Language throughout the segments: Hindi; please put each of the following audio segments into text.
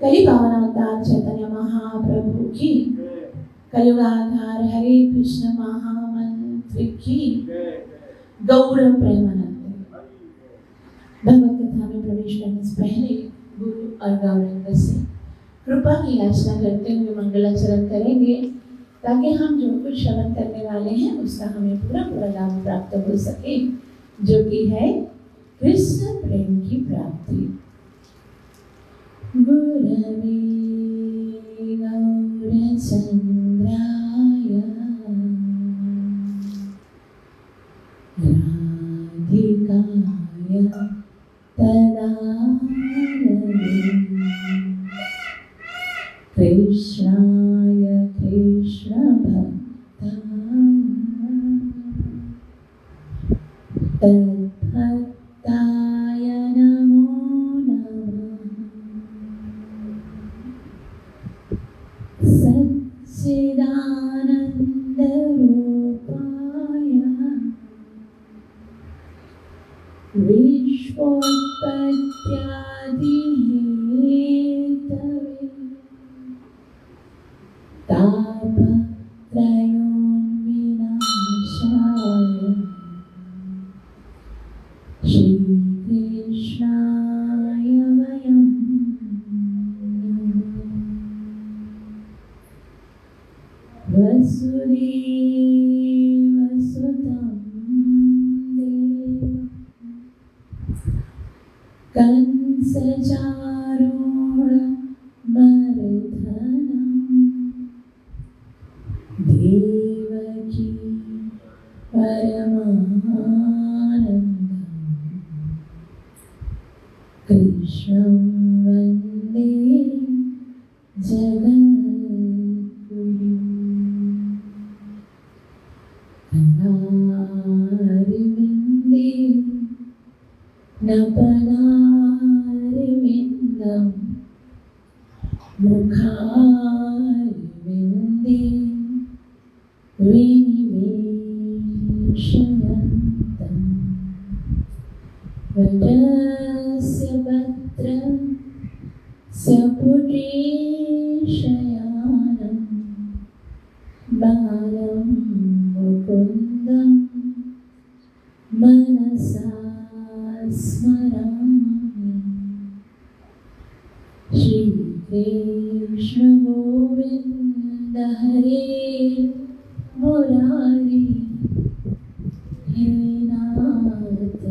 कली पावन अवतार चैतन्य महाप्रभु की, कलियुगाधार हरे कृष्ण महामंत्र की, गौर प्रेमानंद। भगवत कथा में प्रवेश करने से पहले गुरु और गौरंग से कृपा की याचना करते हुए मंगलाचरण करेंगे। ताकि हम जो कुछ श्रवण करने वाले हैं उसका हमें पूरा पूरा लाभ प्राप्त हो सके, जो कि है कृष्ण प्रेम की प्राप्ति। गुरवे गौरचंद्राय राधिकाय तदालये कृष्णाय कृष्ण भक्ताय तद्भक्ताय नमो नमः। सच्चिदानंद रूपाय विश्वोत्पत्त्यादि हेतवे तापत्रयोन्विनाशाय श्रीकृष्णाय वयं नमः। वसुदेवसुतं देवं कंसचारूढमर्दनं देवकी परमानन्दं कृष्णं वन्दे जगद्गुरुं। करारविन्दे नपनारविन्दं मुखारविन्दे विनिवेशयन्तं वटस्य पत्रस्य पुटे शयानं बालं मुकुन्दं मनसा स्मरामि। श्रीकृष्ण गोविन्द हरे मुरारी हे नाथ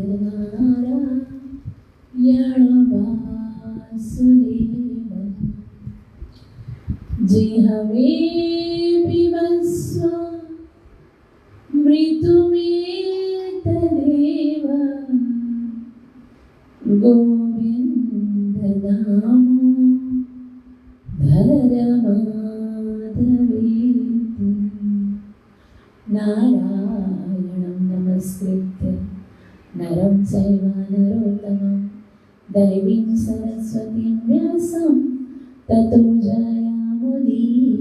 नारायण वासुदेव। जिह्वे पिबस्व मृत्युमेतदेव गोविन्द दामोदरमाधवेति। नारायणं नमस्कृत्य नरं चैव नरोत्तमं दैवीं सरस्वतीं व्यासं ततो जयमुदीरये।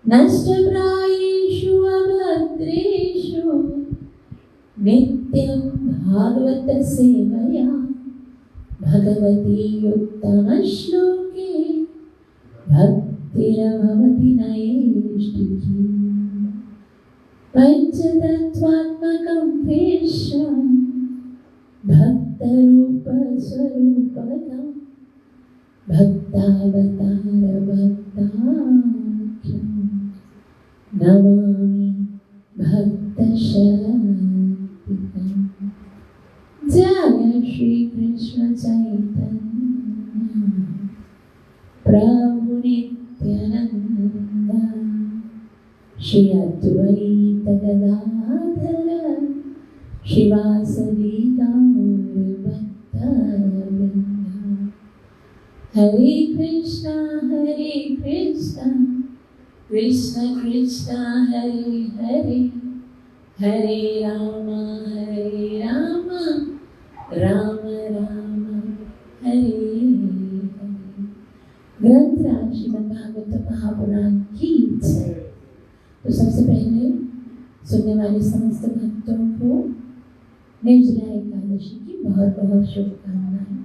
नष्टप्रायेषु अभद्रेषु नित्यं भागवत सेवया भगवती उत्तमश्लोके भक्तिर्भवति नैष्टिकी। पञ्चतत्त्वात्मकं कृष्णं भक्तरूपस्वरूपकं भक्तावतारभक्ताख्यं नमामि भक्तशक्तिकम्। जय श्री कृष्ण चैतन्य प्रभु नित्यानंद श्री अद्वैत गदाधर श्रीवासदि गौर भक्तवृंद। हरे कृष्णा कृष्ण कृष्ण हरे हरे, हरे राम राम राम हरे हरे। ग्रंथराज श्रीमद् भागवत महापुराण की जय। तो सबसे पहले सुनने वाले समस्त भक्तों को निर्जला एकादशी की बहुत बहुत शुभकामनाएं।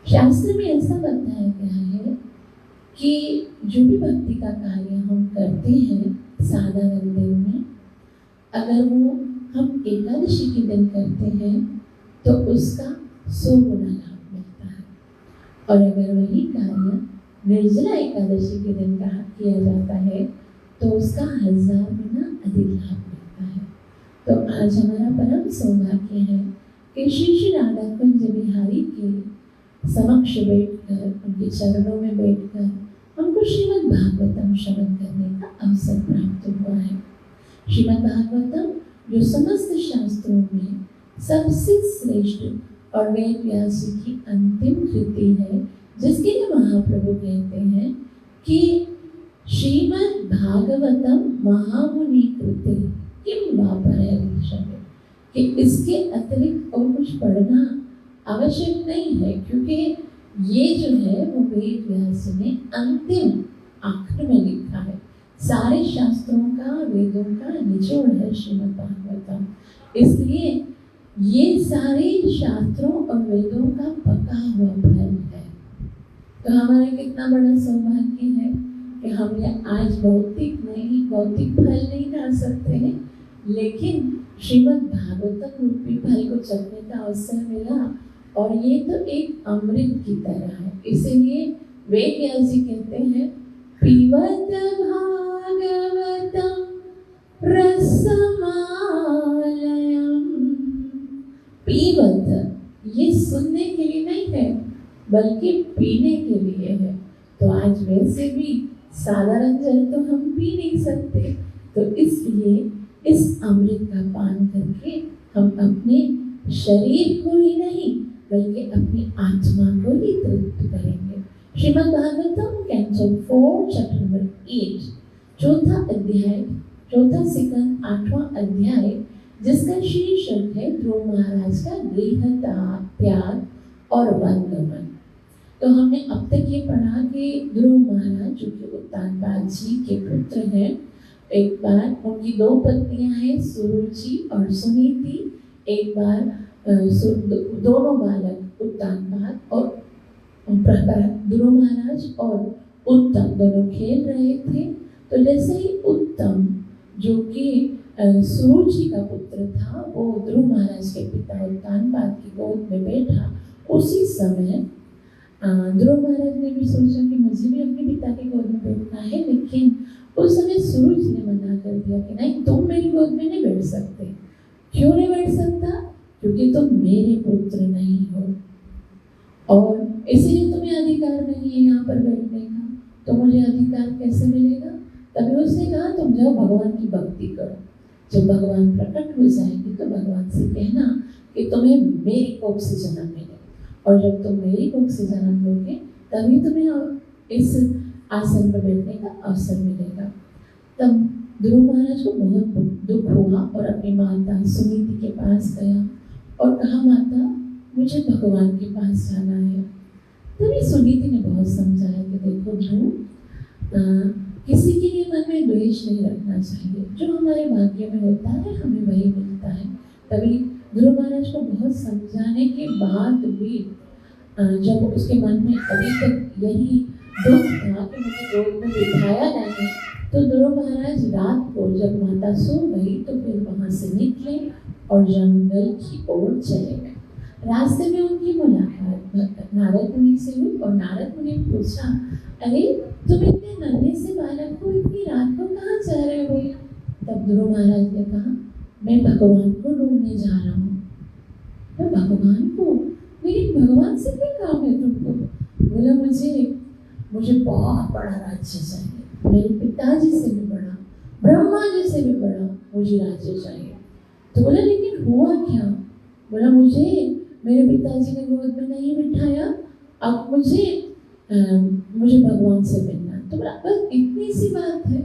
शास्त्र में ऐसा बताया गया है कि जो भी भक्ति का कार्य हम करते हैं साधारण दिन में, अगर वो हम एकादशी के दिन करते हैं तो उसका 100 गुना लाभ मिलता है। और अगर वही कार्य निर्जला एकादशी के दिन का किया जाता है तो उसका 1000 गुना अधिक लाभ मिलता है। तो आज हमारा परम सौभाग्य है कि श्री श्री राधा कुंज बिहारी के समक्ष बैठकर, उनके चरणों में बैठकर हमको श्रीमद् भागवतम श्रवण करने का अवसर प्राप्त हुआ है। श्रीमद् भागवतम जो समस्त शास्त्रों में सबसे श्रेष्ठ और वेद व्यास जी की अंतिम कृति है, जिसके लिए महाप्रभु कहते हैं कि श्रीमद् भागवतम महामुनि कृते किम वा परैरीक्षणे, कि इसके अतिरिक्त और कुछ पढ़ना आवश्यक नहीं है, क्योंकि ये जो है वो वेद व्यास ने अंतिम आखिर में लिखा है। सारे शास्त्रों का, वेदों का निचोड़ है श्रीमद् भागवतम। इसलिए ये सारे शास्त्रों और वेदों का पका हुआ फल है। तो हमारा कितना बड़ा सौभाग्य है कि हम ये आज भौतिक फल नहीं खा सकते हैं, लेकिन श्रीमद् भागवतम रूपी फल को चखने का अवसर मिला, और ये तो एक अमृत की तरह है। इसीलिए वेद व्यास जी कहते हैं पीवत भागवतम रसमालयम। पीवत ये सुनने के लिए नहीं है, बल्कि पीने के लिए है। तो आज वैसे भी साधारण जल तो हम पी नहीं सकते, तो इसलिए इस अमृत का पान करके हम अपने शरीर को ही नहीं बल्कि अपनी आत्मा को ही तृप्त करेंगे। Shrimad Bhagavatam canto 4 chapter number 8 चौथा अध्याय, चौथा सिकंद 8वां अध्याय, जिसका शीर्षक है ध्रुव महाराज का गृह त्याग और वनगमन। तो हमने अब तक ये पढ़ा कि ध्रुव महाराज जो कि उत्तानपाद जी के पुत्र हैं, एक बार उनकी 2 पत्नियां हैं सुरुचि और सुनीति। एक बार दोनों बालक उत्तानपाद और ध्रुव महाराज और उत्तम दोनों खेल रहे थे। तो जैसे ही उत्तम जो कि सुरुचि का पुत्र था वो ध्रुव महाराज के पिता उत्तानपाद की गोद में बैठा, उसी समय ध्रुव महाराज ने भी सोचा कि मुझे भी अपने पिता की गोद में बैठना है, लेकिन उस समय सुरुचि ने मना कर दिया कि नहीं, तुम मेरी गोद में नहीं बैठ सकते। क्यों नहीं बैठ सकता? क्योंकि तुम मेरे पुत्र नहीं हो और इसीलिए तुम्हें अधिकार नहीं है यहाँ पर बैठने का। तो मुझे अधिकार कैसे मिलेगा? तभी उसने कहा तुम जाओ भगवान की भक्ति करो, जब भगवान प्रकट हो जाएंगे तो भगवान से कहना कि तुम्हें मेरी कोख से जन्म मिले, और जब तुम मेरी कोख से जन्म लोगे तभी तुम्हें इस आसन पर बैठने का अवसर मिलेगा। तब ध्रुव महाराज को बहुत दुख हुआ और अपनी माता सुनीति के पास गया और कहा माता मुझे भगवान के पास जाना है। तभी सुनीति ने बहुत समझाया कि देखो ध्रुव, किसी के लिए मन में द्वेष नहीं रखना चाहिए, जो हमारे भाग्य में होता है हमें वही मिलता है। तभी ध्रुव महाराज को बहुत समझाने के बाद भी जब उसके मन में अभी तक यही दुख था कि मुझे गोद में बिठाया नहीं, तो ध्रुव महाराज रात को जब माता सो गई तो फिर वहाँ से निकले और जंगल की ओर चले गए। रास्ते में उनकी मुलाकात नारद मुनि से हुई और नारद मुनि ने पूछा, अरे तुम इतने नन्हे से बालक को इतनी रात को कहाँ जा रहे हो? तब ध्रुव महाराज ने कहा मैं भगवान को ढूंढने जा रहा हूँ। तो भगवान को? लेकिन भगवान से क्या काम है तुमको? बोला मुझे बहुत बड़ा राज्य चाहिए, मेरे पिताजी से भी बड़ा, ब्रह्मा जी से भी बड़ा मुझे राज्य चाहिए। तो बोला लेकिन हुआ क्या? बोला मुझे मेरे पिताजी ने गोद में नहीं बिठाया, अब मुझे भगवान से मिलना। तो बोला बस इतनी सी बात है,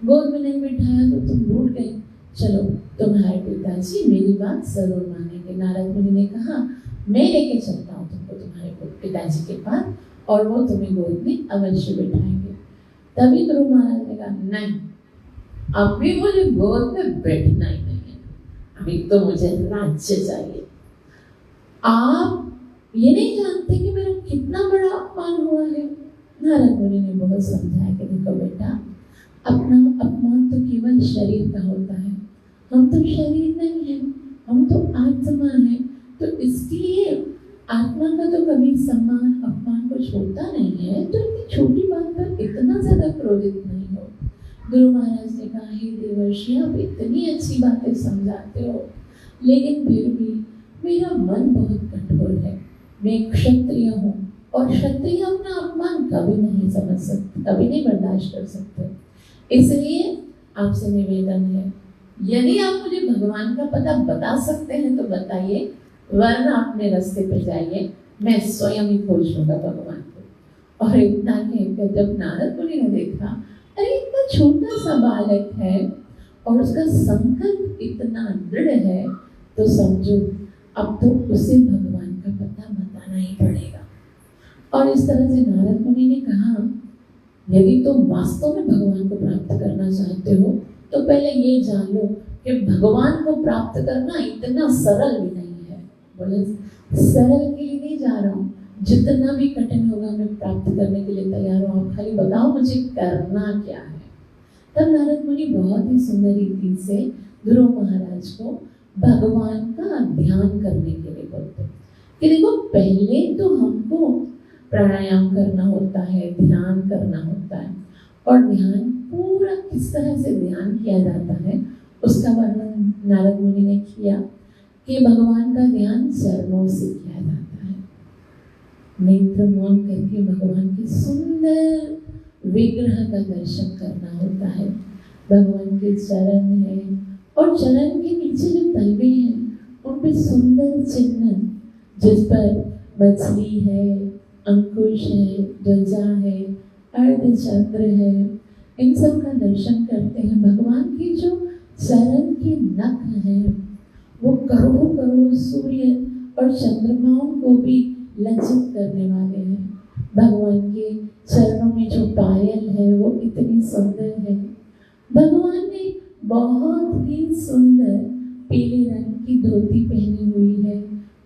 गोद में नहीं बिठाया तो तुम रूठ गए, चलो तुम्हारे पिताजी मेरी बात जरूर मानेंगे। नारद मुनि ने कहा मैं लेके चलता हूँ तुमको तुम्हारे पिताजी के पास और वो तुम्हें गोद में अवश्य बिठाएंगे। तभी ध्रुव महाराज ने कहा नहीं, अभी मुझे गोद में बैठना ही नहीं है, अभी तो मुझे राज्य चाहिए। आप ये नहीं जानते कि मेरा कितना बड़ा अपमान हुआ है। नारद मुनि ने बहुत समझाया कि देखो बेटा, अपना अपमान तो केवल शरीर का होता है, हम तो शरीर नहीं है, हम तो आत्मा है। तो इसलिए आत्मा का तो कभी सम्मान अपमान कुछ होता नहीं है, तो इतनी छोटी बात पर इतना ज्यादा क्रोधित नहीं हो। गुरु महाराज ने कहा, हे देवर्षि, आप इतनी अच्छी बातें समझाते हो, लेकिन फिर भी मेरा मन बहुत कठोर है। मैं क्षत्रिय हूँ और क्षत्रिय अपना अपमान कभी नहीं समझ सकते, कभी नहीं बर्दाश्त कर सकते। इसलिए आपसे निवेदन है, यदि आप मुझे भगवान का पता बता सकते हैं तो बताइए, वरना अपने रास्ते पे जाइए, मैं स्वयं ही खोज लूंगा भगवान को। और इतना कहकर जब नारद मुनि ने देखा, अरे इतना छोटा सा बालक है और उसका संकल्प इतना दृढ़ है, तो समझो अब तो उसे भगवान का पता बताना ही पड़ेगा। और इस तरह से नारद मुनि ने कहा, यदि तुम वास्तव में भगवान को प्राप्त करना चाहते हो तो पहले ये जान लो कि भगवान को प्राप्त करना इतना सरल भी नहीं है। बोले सरल के लिए नहीं जा रहा हूँ, जितना भी कठिन होगा मैं प्राप्त करने के लिए तैयार हूँ, आप खाली बताओ मुझे करना क्या है। तब नारद मुनि बहुत ही सुंदर रीति से ध्रुव महाराज को भगवान का ध्यान करने के लिए बोलते कि देखो, पहले तो हमको प्राणायाम करना होता है, ध्यान करना होता है, और ध्यान पूरा किस तरह से ध्यान किया जाता है उसका वर्णन नारद मुनि ने किया कि भगवान का ध्यान चरणों से किया जाता है। नेत्र मौन करके भगवान के सुंदर विग्रह का दर्शन करना होता है। भगवान के चरण है और चरण के नीचे जो तलवे हैं उन पे सुंदर चिन्ह, जिस पर मछली है, अंकुश है, ध्वजा है, अर्धचंद्र है, इन सब का दर्शन करते हैं। भगवान की जो चरण के नख हैं वो करोड़ों करोड़ों सूर्य और चंद्रमाओं को भी लज्जित करने वाले हैं। भगवान के चरणों में जो पायल है वो इतनी सुंदर है। भगवान ने बहुत ही सुंदर पीले रंग की धोती पहनी हुई है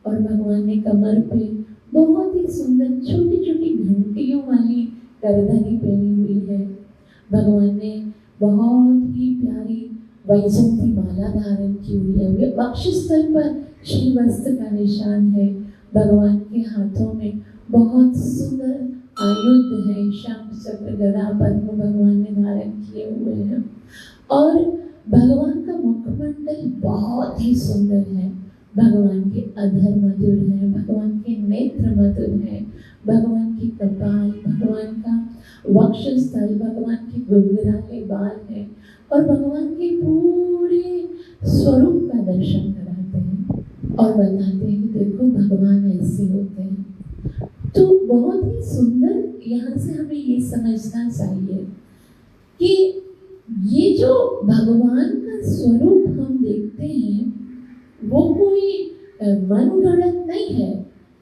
और भगवान ने कमर पे बहुत ही सुंदर छोटी छोटी घंटियों वाली करधनी पहनी हुई है। भगवान ने बहुत ही प्यारी वैजयंती माला धारण की हुई है। वे वक्षस्थल पर श्री वस्त्र का निशान है। भगवान के हाथों में बहुत सुंदर आयुध है, शंख चक्र गदा पद्म भगवान ने धारण किए हुए हैं। और भगवान का मुखमंडल बहुत ही सुंदर है। भगवान के अधर मधुर है, भगवान के नेत्र मधुर है, भगवान की कपाल, भगवान का वक्षस्थल, भगवान के गुंगराले बाल है और भगवान के पूरे स्वरूप का दर्शन कराते हैं और बताते हैं कि देखो भगवान ऐसे होते हैं। तो बहुत ही सुंदर यहाँ से हमें ये समझना चाहिए कि ये जो भगवान का स्वरूप हम देखते हैं वो कोई मनगढ़ंत नहीं है।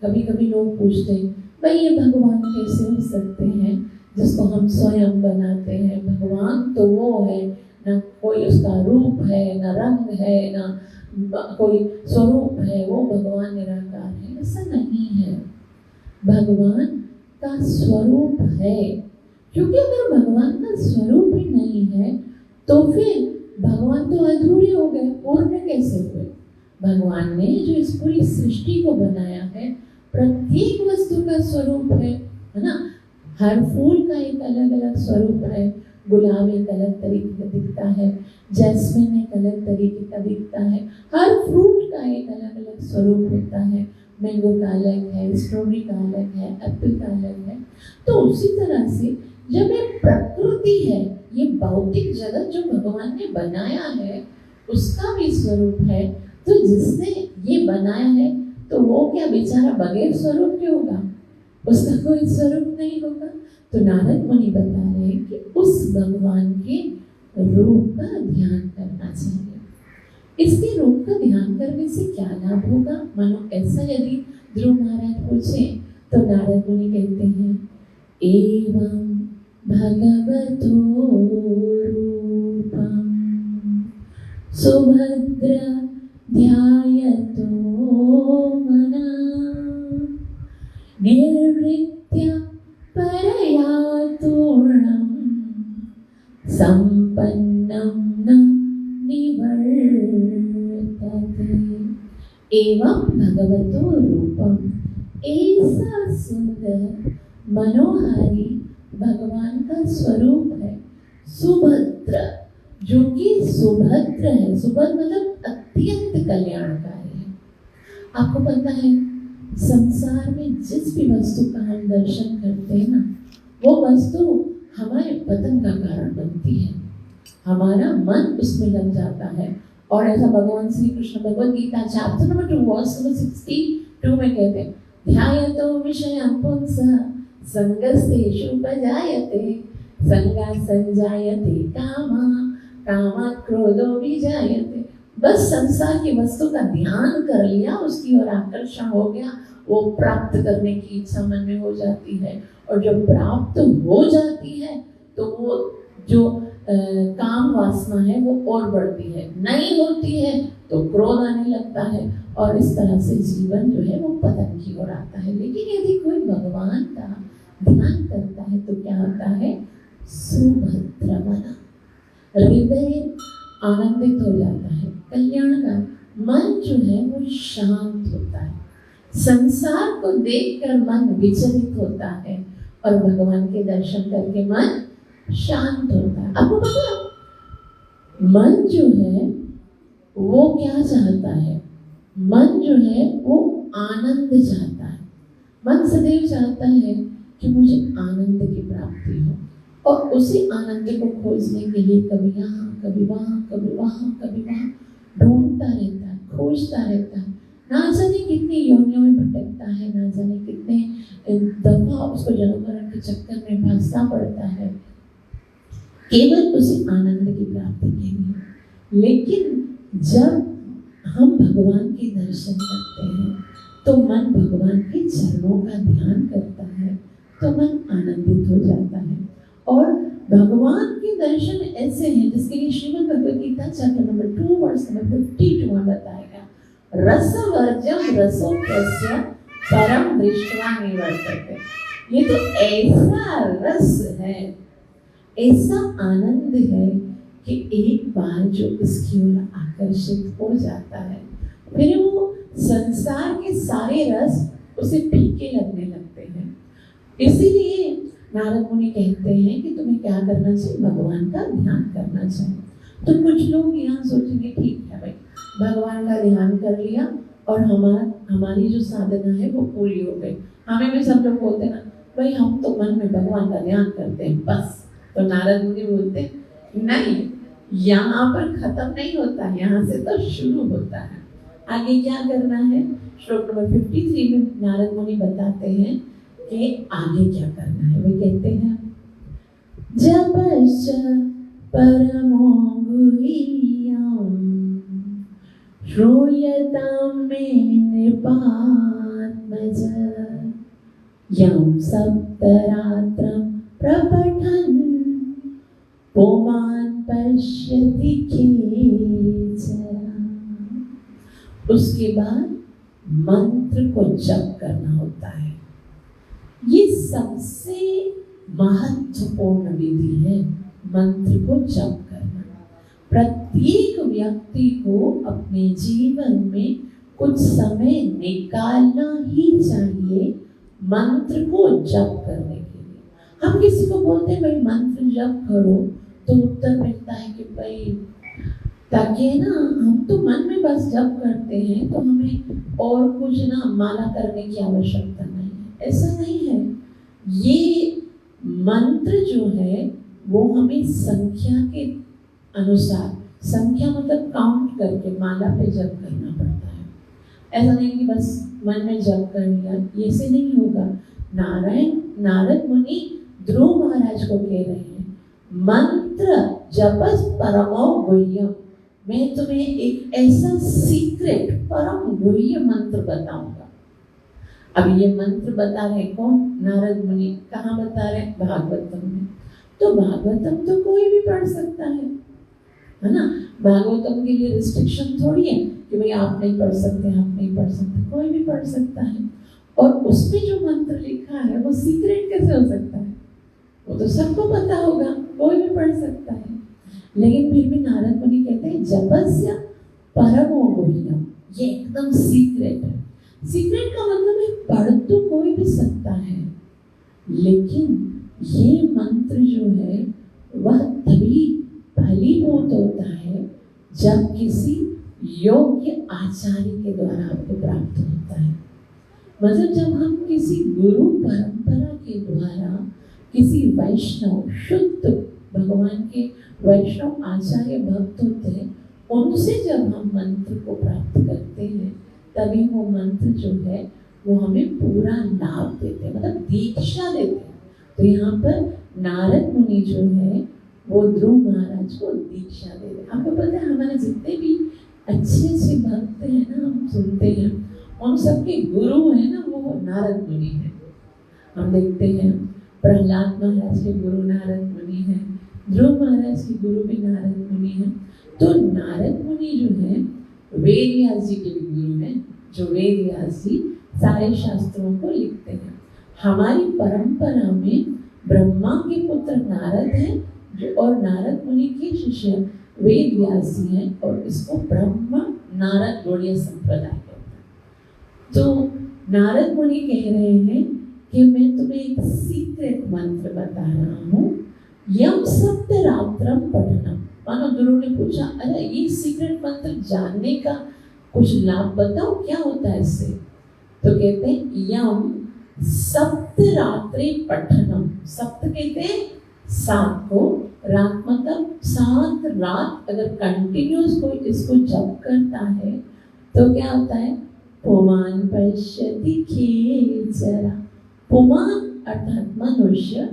कभी कभी लोग पूछते हैं, भाई ये भगवान कैसे हो सकते हैं जिसको हम स्वयं बनाते हैं? भगवान तो वो है, ना कोई उसका रूप है, ना रंग है, ना कोई स्वरूप है, वो भगवान निराकार है। ऐसा नहीं है, भगवान का स्वरूप है। क्योंकि अगर भगवान का स्वरूप ही नहीं है तो फिर भगवान तो अधूरे हो गए, पूर्ण कैसे हुए? भगवान ने जो इस पूरी सृष्टि को बनाया है, प्रत्येक वस्तु का स्वरूप है ना। हर फूल का एक अलग अलग स्वरूप है। गुलाब एक अलग तरीके का दिखता है, जैस्मिन एक अलग तरीके का दिखता है। हर फ्रूट का एक अलग अलग स्वरूप होता है। मैंगो का अलग है, स्ट्रॉबेरी का अलग है, एप्पल का अलग है। तो उसी तरह से जब ये प्रकृति है, ये भौतिक जगत जो भगवान ने बनाया है उसका भी स्वरूप है। तो जिसने ये बनाया है तो वो क्या बेचारा बगैर स्वरूप के होगा? उसका कोई स्वरूप नहीं होगा। तो नारद मुनि बता रहे हैं कि उस भगवान के रूप का ध्यान करना चाहिए। इसके रूप का ध्यान करने से क्या लाभ होगा? मानो ऐसा यदि ध्रुव महाराज पूछे तो नारद मुनि कहते हैं, एवं भगवतो रूपम सुभद्र ध्यायतो मना निर्वृत्य परया तूर्णं संपन्नं न निवर्तते। एवं भगवतो रूपम, ऐसा सुंदर मनोहारी भगवान का स्वरूप है सुभद्र, जो कि सुभद्र है। सुभद्र मतलब अत्यंत कल्याणकारी है। आपको पता है संसार में जिस भी वस्तु का हम दर्शन करते हैं ना, वो वस्तु हमारे पतन का कारण बनती है। हमारा मन उसमें लग जाता है। और ऐसा भगवान Shri Krishna Bhagavad Gita chapter number 2 verse number 62 में कहते हैं, ध्यायतो विषयं पुंसः संगस्तेषुपजायते संगा संजायते कामा कामात् क्रोधो विजायते। बस संसार की वस्तु का ध्यान कर लिया, उसकी ओर आकर्षण हो गया, वो प्राप्त करने की इच्छा मन में हो जाती है। और जब प्राप्त हो जाती है तो वो जो काम वासना है वो और बढ़ती है, नहीं होती है तो क्रोध आने लगता है, और इस तरह से जीवन जो है वो पतन की ओर आता है। लेकिन यदि कोई भगवान का ध्यान करता है तो क्या होता है? सुभद्र मना, हृदय आनंदित हो जाता है, कल्याणकारी मन जो है वो शांत होता है। संसार को देखकर मन विचलित होता है और भगवान के दर्शन करके मन शांत होता है। आपको पता है मन जो है वो क्या चाहता है? मन जो है वो आनंद चाहता है। मन सदैव चाहता है कि मुझे आनंद की प्राप्ति हो, और उसी आनंद को खोजने के लिए कभी यहाँ कभी वहाँ कभी वहाँ कभी वहाँ ढूंढता रहता है, खोजता रहता है। ना जाने कितनी योनियों में भटकता है, ना जाने कितने दफा उसको जन्म मरण के चक्कर में फंसना पड़ता है, केवल उसी आनंद की प्राप्ति के लिए। लेकिन जब हम भगवान के दर्शन करते हैं तो मन भगवान के चरणों का ध्यान करता है, तो मन आनंदित हो जाता है। और भगवान के दर्शन ऐसे हैं जिसके लिए Shrimad Bhagavad Gita chapter number 2 verse number 52 में बताएगा, रसवर्जम रसोप्यस्य परम दृष्ट्वा निवर्तते। ये तो ऐसा रस है, ऐसा आनंद है कि एक बार जो इसकी ओर आकर्षित हो जाता है, फिर वो संसार के सारे रस उसे फीके लगने लगते हैं। इसीलिए नारद मुनि कहते हैं कि तुम्हें क्या करना चाहिए? भगवान का ध्यान करना चाहिए। तो कुछ लोग यहाँ सोचेंगे ठीक है भाई, भगवान का ध्यान कर लिया और हमारी जो साधना है वो पूरी हो गई। हमें भी सब लोग बोलते हैं ना, भाई हम तो मन में भगवान का ध्यान करते हैं बस। तो नारद मुनि बोलते हैं नहीं, यहाँ पर खत्म नहीं होता, यहाँ से तो शुरू होता है। आगे क्या करना है? श्लोक नंबर 53 में नारद मुनि बताते हैं कि आगे क्या करना है। वे कहते हैं, जपश्च परमो गुह्यं श्रूयतां मे नृपात्मज यं सप्तरात्रं प्रपठन् पुमान् पश्यति केचन। उसके बाद मंत्र को जप करना होता है। ये सबसे महत्वपूर्ण विधि है, मंत्र को जप करना। प्रत्येक व्यक्ति को अपने जीवन में कुछ समय निकालना ही चाहिए मंत्र को जप करने के लिए। हम किसी को बोलते हैं भाई मंत्र जप करो, तो उत्तर मिलता है कि भाई ताकि ना हम तो मन में बस जप करते हैं, तो हमें और कुछ ना माला करने की आवश्यकता नहीं है। ऐसा नहीं है। ये मंत्र जो है वो हमें संख्या के अनुसार, संख्या मतलब काउंट करके माला पे जप करना पड़ता है। ऐसा नहीं कि बस मन में जप कर लिया, ये से नहीं होगा। नारद मुनि ध्रुव महाराज को कह रहे हैं, मंत्र जपस परमो गुह्यम। मैं तुम्हें एक ऐसा सीक्रेट परम गुह्य मंत्र बताऊंगा। अब ये मंत्र बता रहे कौन? नारद मुनि। कहाँ बता रहे? भागवतम में। तो भागवतम तो कोई भी पढ़ सकता है ना। भागवतम के लिए रिस्ट्रिक्शन थोड़ी है कि भाई आप नहीं पढ़ सकते, आप नहीं पढ़ सकते, कोई भी पढ़ सकता है। और उसमें जो मंत्र लिखा है वो सीक्रेट कैसे हो सकता है? वो तो सबको पता होगा, कोई भी पढ़ सकता है। लेकिन फिर भी नारद मुनि कहते हैं जपस्य परमो गुह्यम, ये एकदम सीक्रेट है। सीक्रेट का मतलब है पढ़ तो कोई भी सकता है, लेकिन ये मंत्र जो है वह तभी फलीभूत होता है जब किसी योग्य आचार्य के द्वारा आपको प्राप्त होता है। मतलब जब हम किसी गुरु परंपरा के द्वारा किसी वैष्णव शुद्ध भगवान के वैष्णव आचार्य भक्त होते हैं, उनसे जब हम मंत्र को प्राप्त करते हैं, तभी वो मंत्र जो है वो हमें पूरा लाभ देते हैं, मतलब दीक्षा देते हैं। तो यहाँ पर नारद मुनि जो है वो ध्रुव महाराज को दीक्षा दे रहे। आपको पता है हमारे जितने भी अच्छे अच्छे भक्त हैं ना, हम सुनते हैं, उन सबके गुरु है ना वो नारद मुनि है। हम देखते हैं प्रहलाद महाराज के गुरु नारद मुनि हैं, ध्रुव महाराज के गुरु भी नारद मुनि हैं। तो नारद मुनि जो है वेद व्यास जी के भी गुरु हैं, जो वेद व्यास जी सारे शास्त्रों को लिखते हैं। हमारी परंपरा में ब्रह्मा के पुत्र नारद हैं, जो और नारद मुनि के शिष्य वेद व्यास जी हैं, और इसको ब्रह्मा नारद गौड़ीय संप्रदाय कहते हैं। तो नारद मुनि कह रहे हैं कि मैं तुम्हें एक सीक्रेट मंत्र बता रहा हूँ, यम सप्तरात्रम पठनम। मानो गुरु ने पूछा, अरे ये सीक्रेट मंत्र जानने का कुछ लाभ बताओ, क्या होता है इससे? तो कहते हैं यम सप्तरात्रि पठनम। सप्त कहते हैं 7 को, रात मतलब 7 रात अगर कंटिन्यूस कोई इसको जप करता है तो क्या होता है? पुमान पश्यति खेचरा। पुमान अर्थात मनुष्य,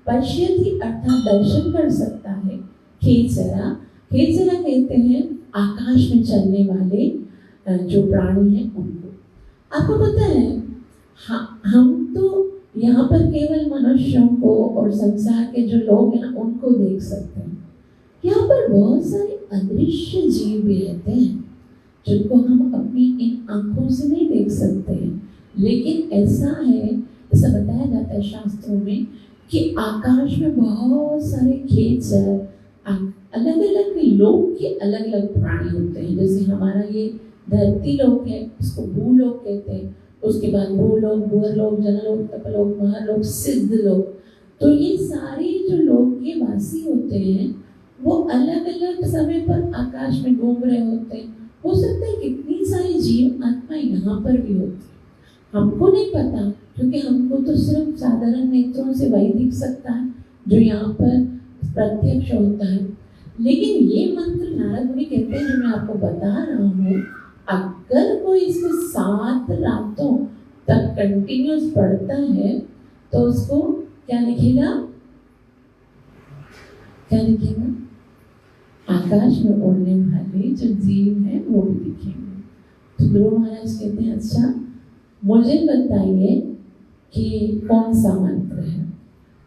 पश्यति अर्थात दर्शन कर सकता है, खेचरा, खेचरा कहते हैं आकाश में चलने वाले जो प्राणी हैं उनको। आपको पता है हम तो यहाँ पर केवल मनुष्यों को और संसार के जो लोग हैं उनको देख सकते हैं। यहाँ पर बहुत सारे अदृश्य जीव भी रहते हैं जिनको हम अपनी इन आंखों से नहीं देख सकते हैं, लेकिन ऐसा है, ऐसा बताया जाता है शास्त्रों में कि आकाश में बहुत सारे खेचर, अलग अलग लोक के अलग अलग प्राणी होते हैं। जैसे हमारा ये धरती लोक है, इसको भूलोक कहते हैं, उसके बाद भूलोक, भूअरलोक, जनलोक, तपलोक, महलोक, सिद्ध लोक। तो ये सारे जो लोक के वासी होते हैं वो अलग अलग समय पर आकाश में घूम रहे होते हैं। हो सकता है कितनी सारी जीव आत्मा यहाँ पर भी होती है, हमको नहीं पता, क्योंकि हमको तो सिर्फ साधारण नेत्रों से वही दिख सकता है जो यहाँ पर प्रत्यक्ष होता है। लेकिन ये मंत्र नारद मुनि कहते हैं जो मैं आपको बता रहा हूँ, अगर कोई इसको 7 रातों तक कंटिन्यूस पढ़ता है तो उसको क्या लिखेगा? क्या लिखेगा? आकाश में उड़ने वाले जो जीव हैं वो भी दिखेंगे। तो गुरु महाराज कहते हैं, अच्छा मुझे बताइए कि कौन सा मंत्र है।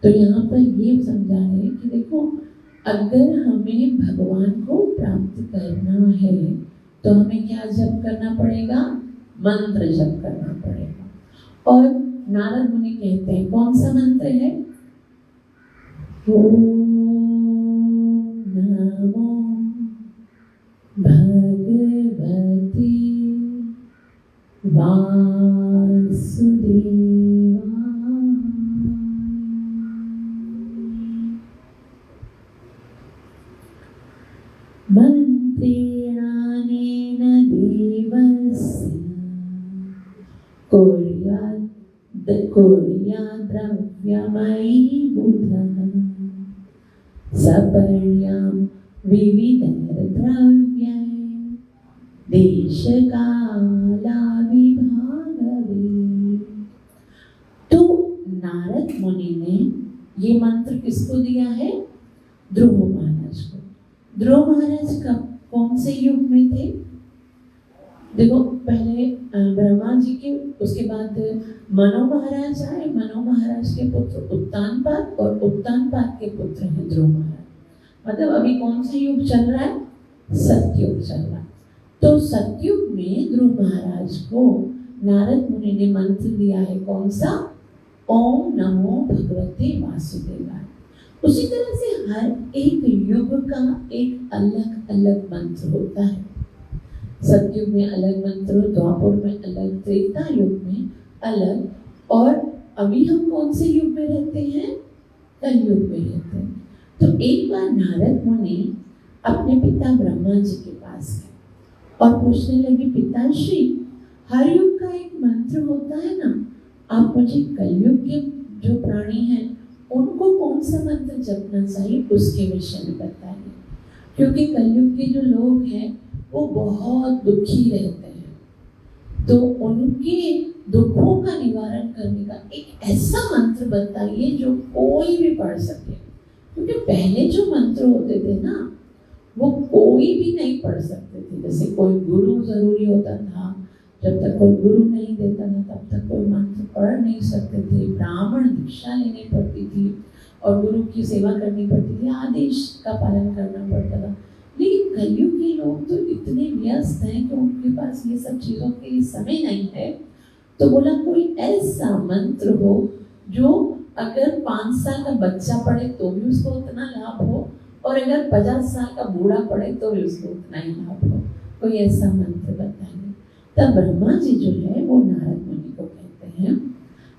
तो यहाँ पर ये समझा है कि देखो, अगर हमें भगवान को प्राप्त करना है तो हमें क्या जप करना पड़ेगा? मंत्र जप करना पड़ेगा। और नारद मुनि कहते हैं कौन सा मंत्र है? ओम नमो भगवते वासुदेवाय। मंत्रेणानेन देवस्य कुर्याद्द्रव्यमयी बुधः सपर्यां विविधैर्द्रव्यैः देशकालाविभागवे। तो नारद मुनि ने ये मंत्र किसको दिया है? ध्रुव महाराज को। ध्रुव महाराज कब कौन से युग में थे? देखो, पहले ब्रह्मा जी के, उसके बाद मनो महाराज आए, मनो महाराज के पुत्र उत्तानपाद, और उत्तानपाद के पुत्र हैं ध्रुव महाराज। मतलब अभी कौन सा युग चल रहा है? सतयुग चल रहा है। तो सतयुग में ध्रुव महाराज को नारद मुनि ने मंत्र दिया है, कौन सा? ओम नमो भगवते वासुदेवाय। उसी तरह से हर एक युग का एक अलग अलग मंत्र होता है। सतयुग में अलग मंत्र, द्वापर में अलग, त्रेता युग में अलग, और अभी हम कौन से युग में रहते हैं? कलयुग में रहते हैं। तो एक बार नारद मुनि अपने पिता ब्रह्मा जी के पास गए और पूछने लगे, पिताश्री, हर युग का एक मंत्र होता है ना, आप मुझे कलयुग के जो प्राणी हैं उनको कौन सा मंत्र जपना चाहिए उसके विषय में बताइए, क्योंकि कलयुग के जो लोग हैं वो बहुत दुखी रहते हैं, तो उनके दुखों का निवारण करने का एक ऐसा मंत्र बताइए जो कोई भी पढ़ सके, क्योंकि पहले जो मंत्र होते थे ना वो कोई भी नहीं पढ़ सकते थे। जैसे कोई गुरु जरूरी होता था, जब तक कोई गुरु नहीं देता था तब तक कोई मंत्र पढ़ नहीं सकते थे, ब्राह्मण दीक्षा लेनी पड़ती थी और गुरु की सेवा करनी पड़ती थी, आदेश का पालन करना पड़ता था। लेकिन कलयुग के लोग तो इतने व्यस्त हैं कि उनके पास ये सब चीज़ों के लिए समय नहीं है। तो बोला कोई ऐसा मंत्र हो जो अगर 5 साल का बच्चा पढ़े तो भी उसको उतना लाभ हो, और अगर 50 साल का बूढ़ा पढ़े तो भी उसको उतना ही लाभ हो, कोई ऐसा मंत्र बताइए। तब ब्रह्मा जी जो है वो नारद मुनि को कहते हैं,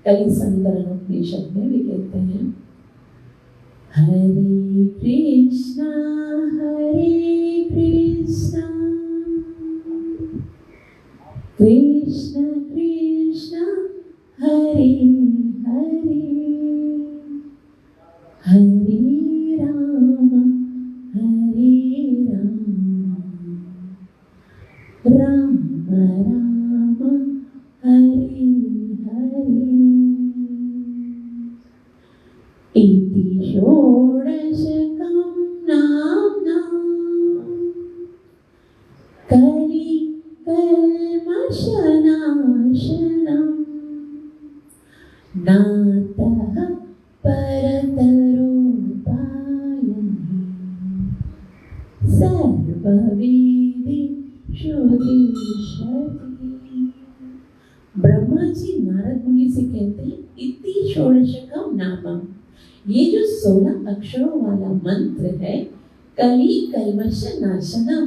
कई संदर्भ उपनिषद में भी कहते हैं, हरे कृष्णा कृष्ण कृष्ण हरे हरे, हरे राम राम राम हरे हरे, इति षोडशकं नाम्ना कलि कल्मषनाशनं नातः परतरोपायः सर्ववेदेषु दिशति। ब्रह्मा जी नारद मुनि से कहते हैं, इति षोडशकं नामम, ये जो 16 अक्षरों वाला मंत्र है, कलि कल्मष नाशनम,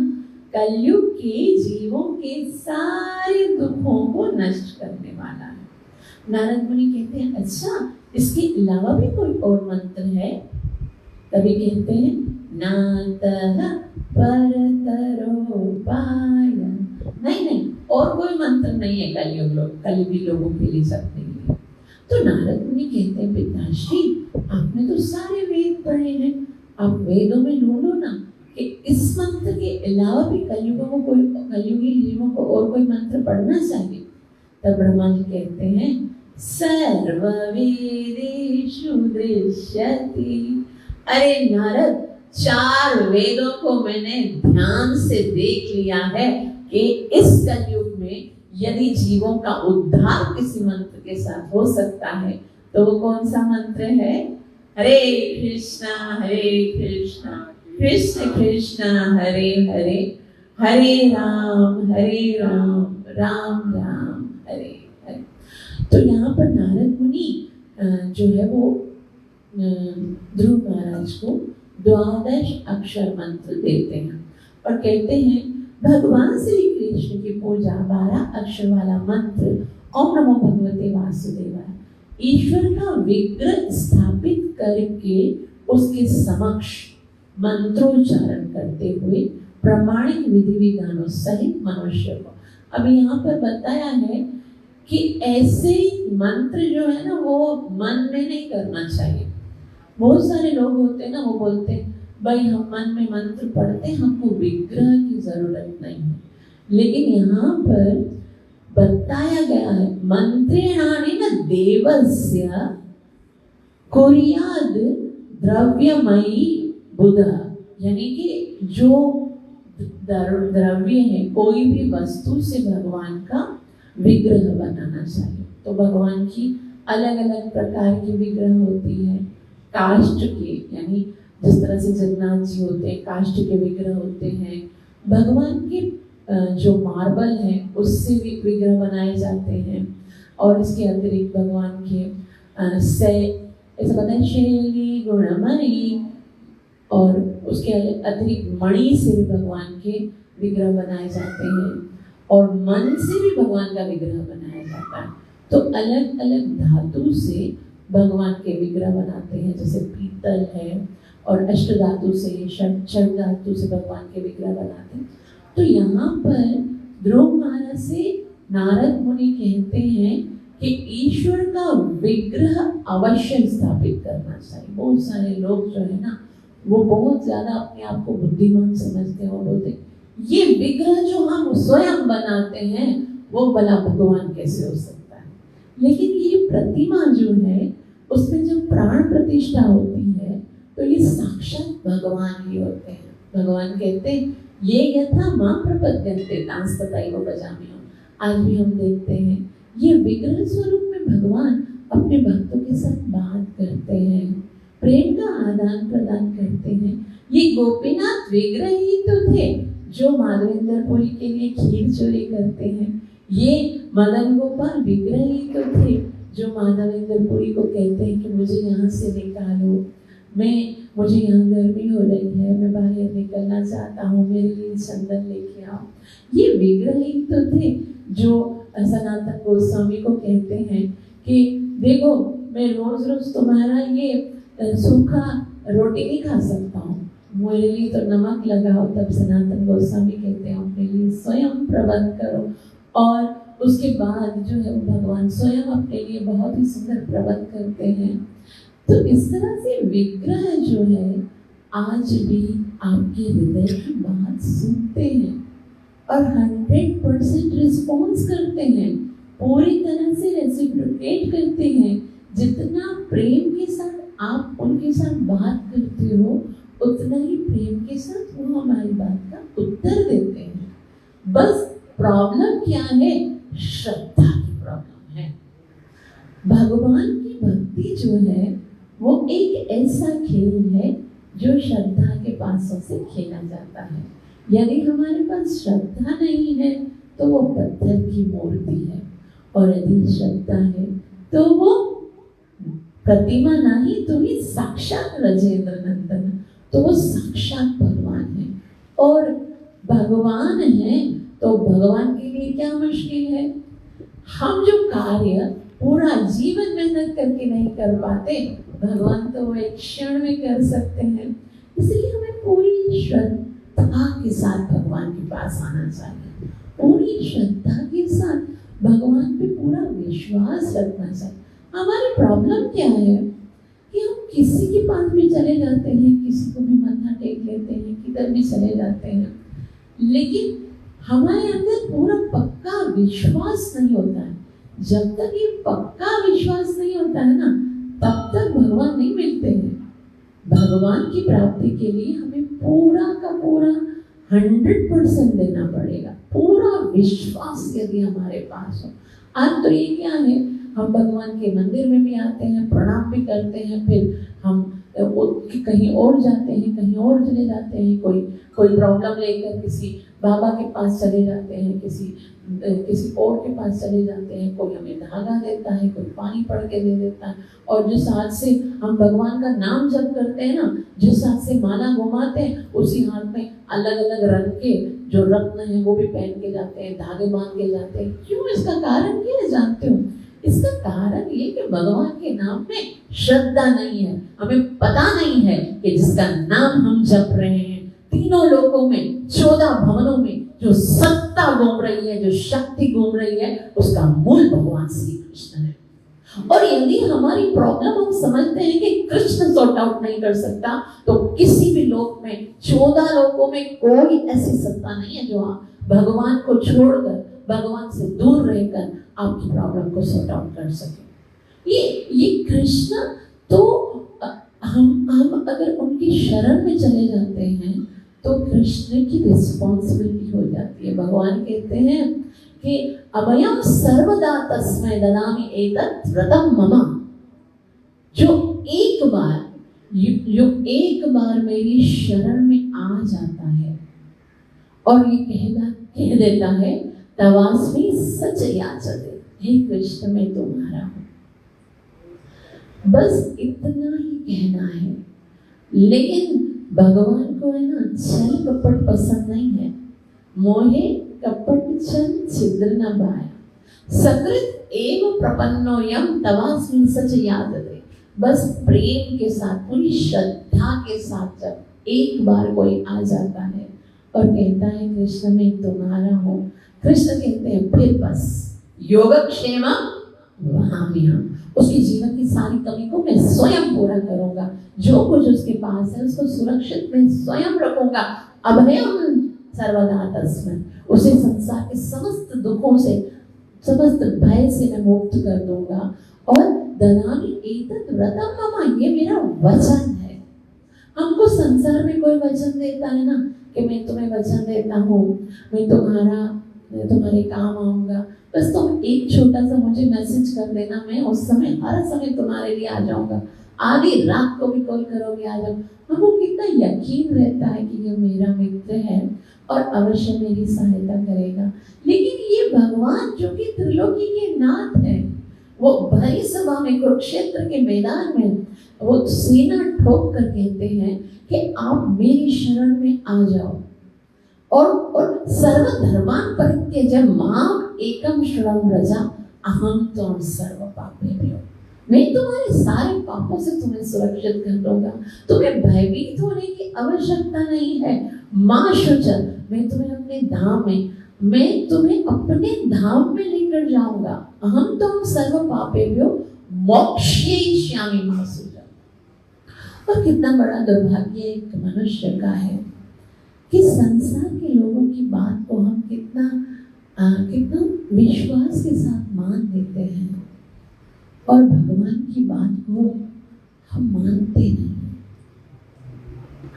कलयुग के जीवों के सारे दुखों को नष्ट करने वाला है। नारद मुनि कहते हैं, अच्छा इसके अलावा भी कोई और मंत्र है? तभी कहते हैं, नातः परतरोपाय, नहीं और कोई मंत्र नहीं है कलयुगी लोगों के लिए, सब नहीं है। तो नारद मुनि कहते हैं, पिताश्री आपने तो सारे वेद पढ़े हैं, आप वेदों में ढूंढो ना कि इस मंत्र के अलावा भी कलयुगी जीवों को और कोई मंत्र पढ़ना चाहिए। तब ब्रह्मा जी कहते हैं, सर्ववेदेषु दृश्यति। अरे नारद, 4 वेदों को मैंने ध्यान से देख लिया है कि इस कलयुग में यदि जीवों का उद्धार किसी मंत्र के साथ हो सकता है तो वो कौन सा मंत्र है? हरे कृष्णा कृष्ण कृष्ण हरे हरे, हरे राम राम राम हरे हरे। तो यहाँ पर नारद मुनि जो है वो ध्रुव महाराज को 12 अक्षर मंत्र देते हैं और कहते हैं, भगवान श्री कृष्ण की पूजा 12 अक्षर वाला मंत्र ओम नमो भगवते वासुदेवाय, ईश्वर का विग्रह स्थापित करके उसके समक्ष मंत्रोच्चारण करते हुए प्रमाणिक विधि विधानों सहित मनुष्य को। अब यहाँ पर बताया है कि ऐसे मंत्र जो है ना वो मन में नहीं करना चाहिए। बहुत सारे लोग होते हैं ना, वो बोलते हैं भाई हम मन में मंत्र पढ़ते, हमको विग्रह की जरूरत नहीं है। लेकिन यहाँ पर बताया गया है, मंत्रेणानि न देवस्य कुर्याद द्रव्यमयी बुधा, यानी कि जो द्रव्य है, कोई भी वस्तु से भगवान का विग्रह बनाना चाहिए। तो भगवान की अलग अलग प्रकार की विग्रह होती है, काष्ठ के, यानी जिस तरह से जगन्नाथ जी होते हैं काष्ठ के विग्रह होते हैं, भगवान के जो मार्बल है उससे भी विग्रह बनाए जाते हैं, और इसके अतिरिक्त भगवान के ऐसा पता है शैली गुणमणि, और उसके अतिरिक्त मणि से भी भगवान के विग्रह बनाए जाते हैं और मन से भी भगवान का विग्रह बनाया जाता है। तो अलग अलग धातु से भगवान के विग्रह बनाते हैं, जैसे पीतल है, और अष्ट धातु से, षड धातु से भगवान के विग्रह बनाते हैं। तो यहाँ पर ध्रुव महाराज से नारद मुनि कहते हैं कि ईश्वर का विग्रह अवश्य स्थापित करना चाहिए। बहुत सारे लोग जो है ना, वो बहुत ज्यादा अपने आप को बुद्धिमान समझते हैं और बोलते हैं ये विग्रह जो हम स्वयं बनाते हैं वो भला भगवान कैसे हो सकता है। लेकिन ये प्रतिमा जो है उसमें जब प्राण प्रतिष्ठा होती है तो ये साक्षात भगवान ही होते हैं। भगवान कहते हैं ये यथा मां प्रपद्यन्ते तांस्तथैव भजाम्यहम्। आज भी हम देखते हैं ये विग्रह स्वरूप में भगवान अपने भक्तों के साथ बात करते हैं, प्रेम का आदान प्रदान करते हैं। ये गोपीनाथ विग्रह ही तो थे जो माधवेंद्रपुरी के लिए खीर चोरी करते हैं। ये मदन गोपाल विग्रह ही तो थे जो माधवेंद्रपुरी को कहते हैं कि मुझे यहाँ से निकालो, मुझे यहाँ गर्मी हो रही है, मैं बाहर निकलना चाहता हूँ, मेरे लिए चंदन लेके आओ। ये विग्रह ही तो थे जो सनातन गोस्वामी को कहते हैं कि देखो मैं रोज रोज तुम्हारा ये सूखा रोटी नहीं खा सकता हूँ, मेरे लिए तो नमक लगाओ। तब सनातन गोस्वामी कहते हैं अपने लिए स्वयं प्रबंध करो, और उसके बाद जो है भगवान स्वयं अपने लिए बहुत ही सुंदर प्रबंध करते हैं। तो इस तरह से विग्रह जो है आज भी आपके हृदय की बात सुनते हैं और 100% रिस्पॉन्स करते हैं, पूरी तरह से रेसिप्रोकेट करते हैं। जितना प्रेम के साथ आप उनके साथ बात करते हो उतना ही प्रेम के साथ वो हमारी बात का उत्तर देते हैं। बस प्रॉब्लम क्या है? श्रद्धा की प्रॉब्लम है। भगवान की भक्ति जो है वो एक ऐसा खेल है जो श्रद्धा के पासों से खेला जाता है। यदि हमारे पास श्रद्धा नहीं है तो वो पत्थर की मूर्ति है, और यदि श्रद्धा है तो वो प्रतिमा नहीं तो ही साक्षात राजेंद्र नंदन, तो वो साक्षात भगवान है। और भगवान है तो भगवान के लिए क्या मुश्किल है? हम जो कार्य पूरा जीवन मेहनत करके नहीं कर पाते, भगवान तो वो एक क्षण में कर सकते हैं। इसलिए हमें पूरी श्रद्धा के साथ भगवान के पास आना चाहिए, पूरी श्रद्धा के साथ भगवान पे पूरा विश्वास रखना चाहिए। हमारी प्रॉब्लम क्या है कि हम किसी के पास भी चले जाते हैं, किसी को भी माथा टेक लेते हैं, किधर भी चले जाते हैं, लेकिन हमारे अंदर पूरा पक्का विश्वास नहीं होता है। जब तक ये पक्का विश्वास नहीं होता है ना, तब तक भगवान नहीं मिलते हैं। भगवान की प्राप्ति के लिए हमें पूरा का पूरा 100% देना पड़ेगा, पूरा विश्वास यदि हमारे पास हो। आज तो ये क्या है, हम भगवान के मंदिर में भी आते हैं, प्रणाम भी करते हैं, फिर हम कहीं और जाते हैं, कहीं और चले जाते हैं, कोई प्रॉब्लम लेकर किसी बाबा के पास चले जाते हैं, किसी और के पास चले जाते हैं, कोई हमें धागा देता है, कोई पानी पढ़ के दे देता है। और जिस हाथ से हम भगवान का नाम जप करते हैं ना, जिस हाथ से माला घुमाते हैं, उसी हाथ में अलग अलग रंग के जो रत्न है वो भी पहन के जाते हैं, धागे बांध के जाते हैं। क्यों? इसका कारण क्या है जानते हो? इसका कारण ये कि भगवान के नाम में श्रद्धा नहीं है। हमें पता नहीं है कि जिसका नाम हम जप रहे हैं, तीनों लोकों में 14 भवनों में जो सत्ता घूम रही है, जो शक्ति घूम रही है, उसका मूल भगवान श्री कृष्ण है। और यदि हमारी प्रॉब्लम हम समझते हैं कि कृष्ण सॉर्ट आउट नहीं कर सकता, तो किसी भी लोक में 14 लोकों में कोई ऐसी सत्ता नहीं है जो भगवान को छोड़कर, भगवान से दूर रहकर आपकी प्रॉब्लम को सॉर्ट आउट कर सके। ये कृष्ण तो हम अगर उनकी शरण में चले जाते हैं तो कृष्ण की रिस्पॉन्सिबिलिटी हो जाती है। भगवान कहते हैं कि अभयम सर्वदा तस्मै ददामि एतत् व्रतम मम। जो एक बार मेरी शरण में आ जाता है और ये कह देता है तवास्मि सच याचते, हे कृष्ण मैं तुम्हारा हूँ, बस इतना ही कहना है। लेकिन भगवान को है ना छल कपट पसंद नहीं है। मोहे कपट छल छिद्र न बाया, सकृत एव प्रपन्नो यम तवास्मिन् सच याद दे। बस प्रेम के साथ, पूरी श्रद्धा के साथ जब एक बार कोई आ जाता है और कहता है कृष्ण मैं तुम्हारा हूँ, कृष्ण कहते हैं फिर बस योगक्षेम वहाम्यहम्, उसके जीवन की सारी कमी को मैं स्वयं पूरा करूंगा, जो कुछ उसके पास है उसको सुरक्षित मैं स्वयं रखूंगा। अभयम सर्वदा तस्मै, उसे संसार के समस्त दुखों से, समस्त भय से मैं मुक्त कर दूंगा। और ददामि एतत् व्रतं मम, ये मेरा वचन है। हमको संसार में कोई वचन देता है ना कि मैं तुम्हें वचन देता हूँ, मैं तुम्हारे काम आऊंगा, बस तुम एक छोटा सा मुझे मैसेज कर देना, मैं उस समय हर समय तुम्हारे लिए आ जाऊंगा, आधी रात को भी कॉल करोगे आ जाओ। हमको कितना यकीन रहता है कि ये मेरा मित्र है और अवश्य मेरी सहायता करेगा। लेकिन ये भगवान जो कि त्रिलोकी के नाथ है, वो भरी सभा में कुरुक्षेत्र के मैदान में वो सीना ठोक कर कहते हैं कि आप मेरी शरण में आ जाओ और सर्वधर्मान् परित्यज्य माम् एकम शरणं व्रज अहम त्वं सर्व पापेभ्यो, मैं तुम्हारे सारे पापों से तुम्हें सुरक्षित कर दूंगा, तुम्हें भयभीत होने की आवश्यकता नहीं है। माँ शुचर, मैं तुम्हें अपने धाम में, मैं तुम्हें अपने धाम में लेकर जाऊंगा। अहम त्वं सर्व पापेभ्यो मोक्षयिष्यामि मा शुचर। और कितना बड़ा दुर्भाग्य एक मनुष्य का है कि संसार के लोगों की बात को हम कितना विश्वास के साथ मान लेते हैं और भगवान की बात को हम मानते नहीं।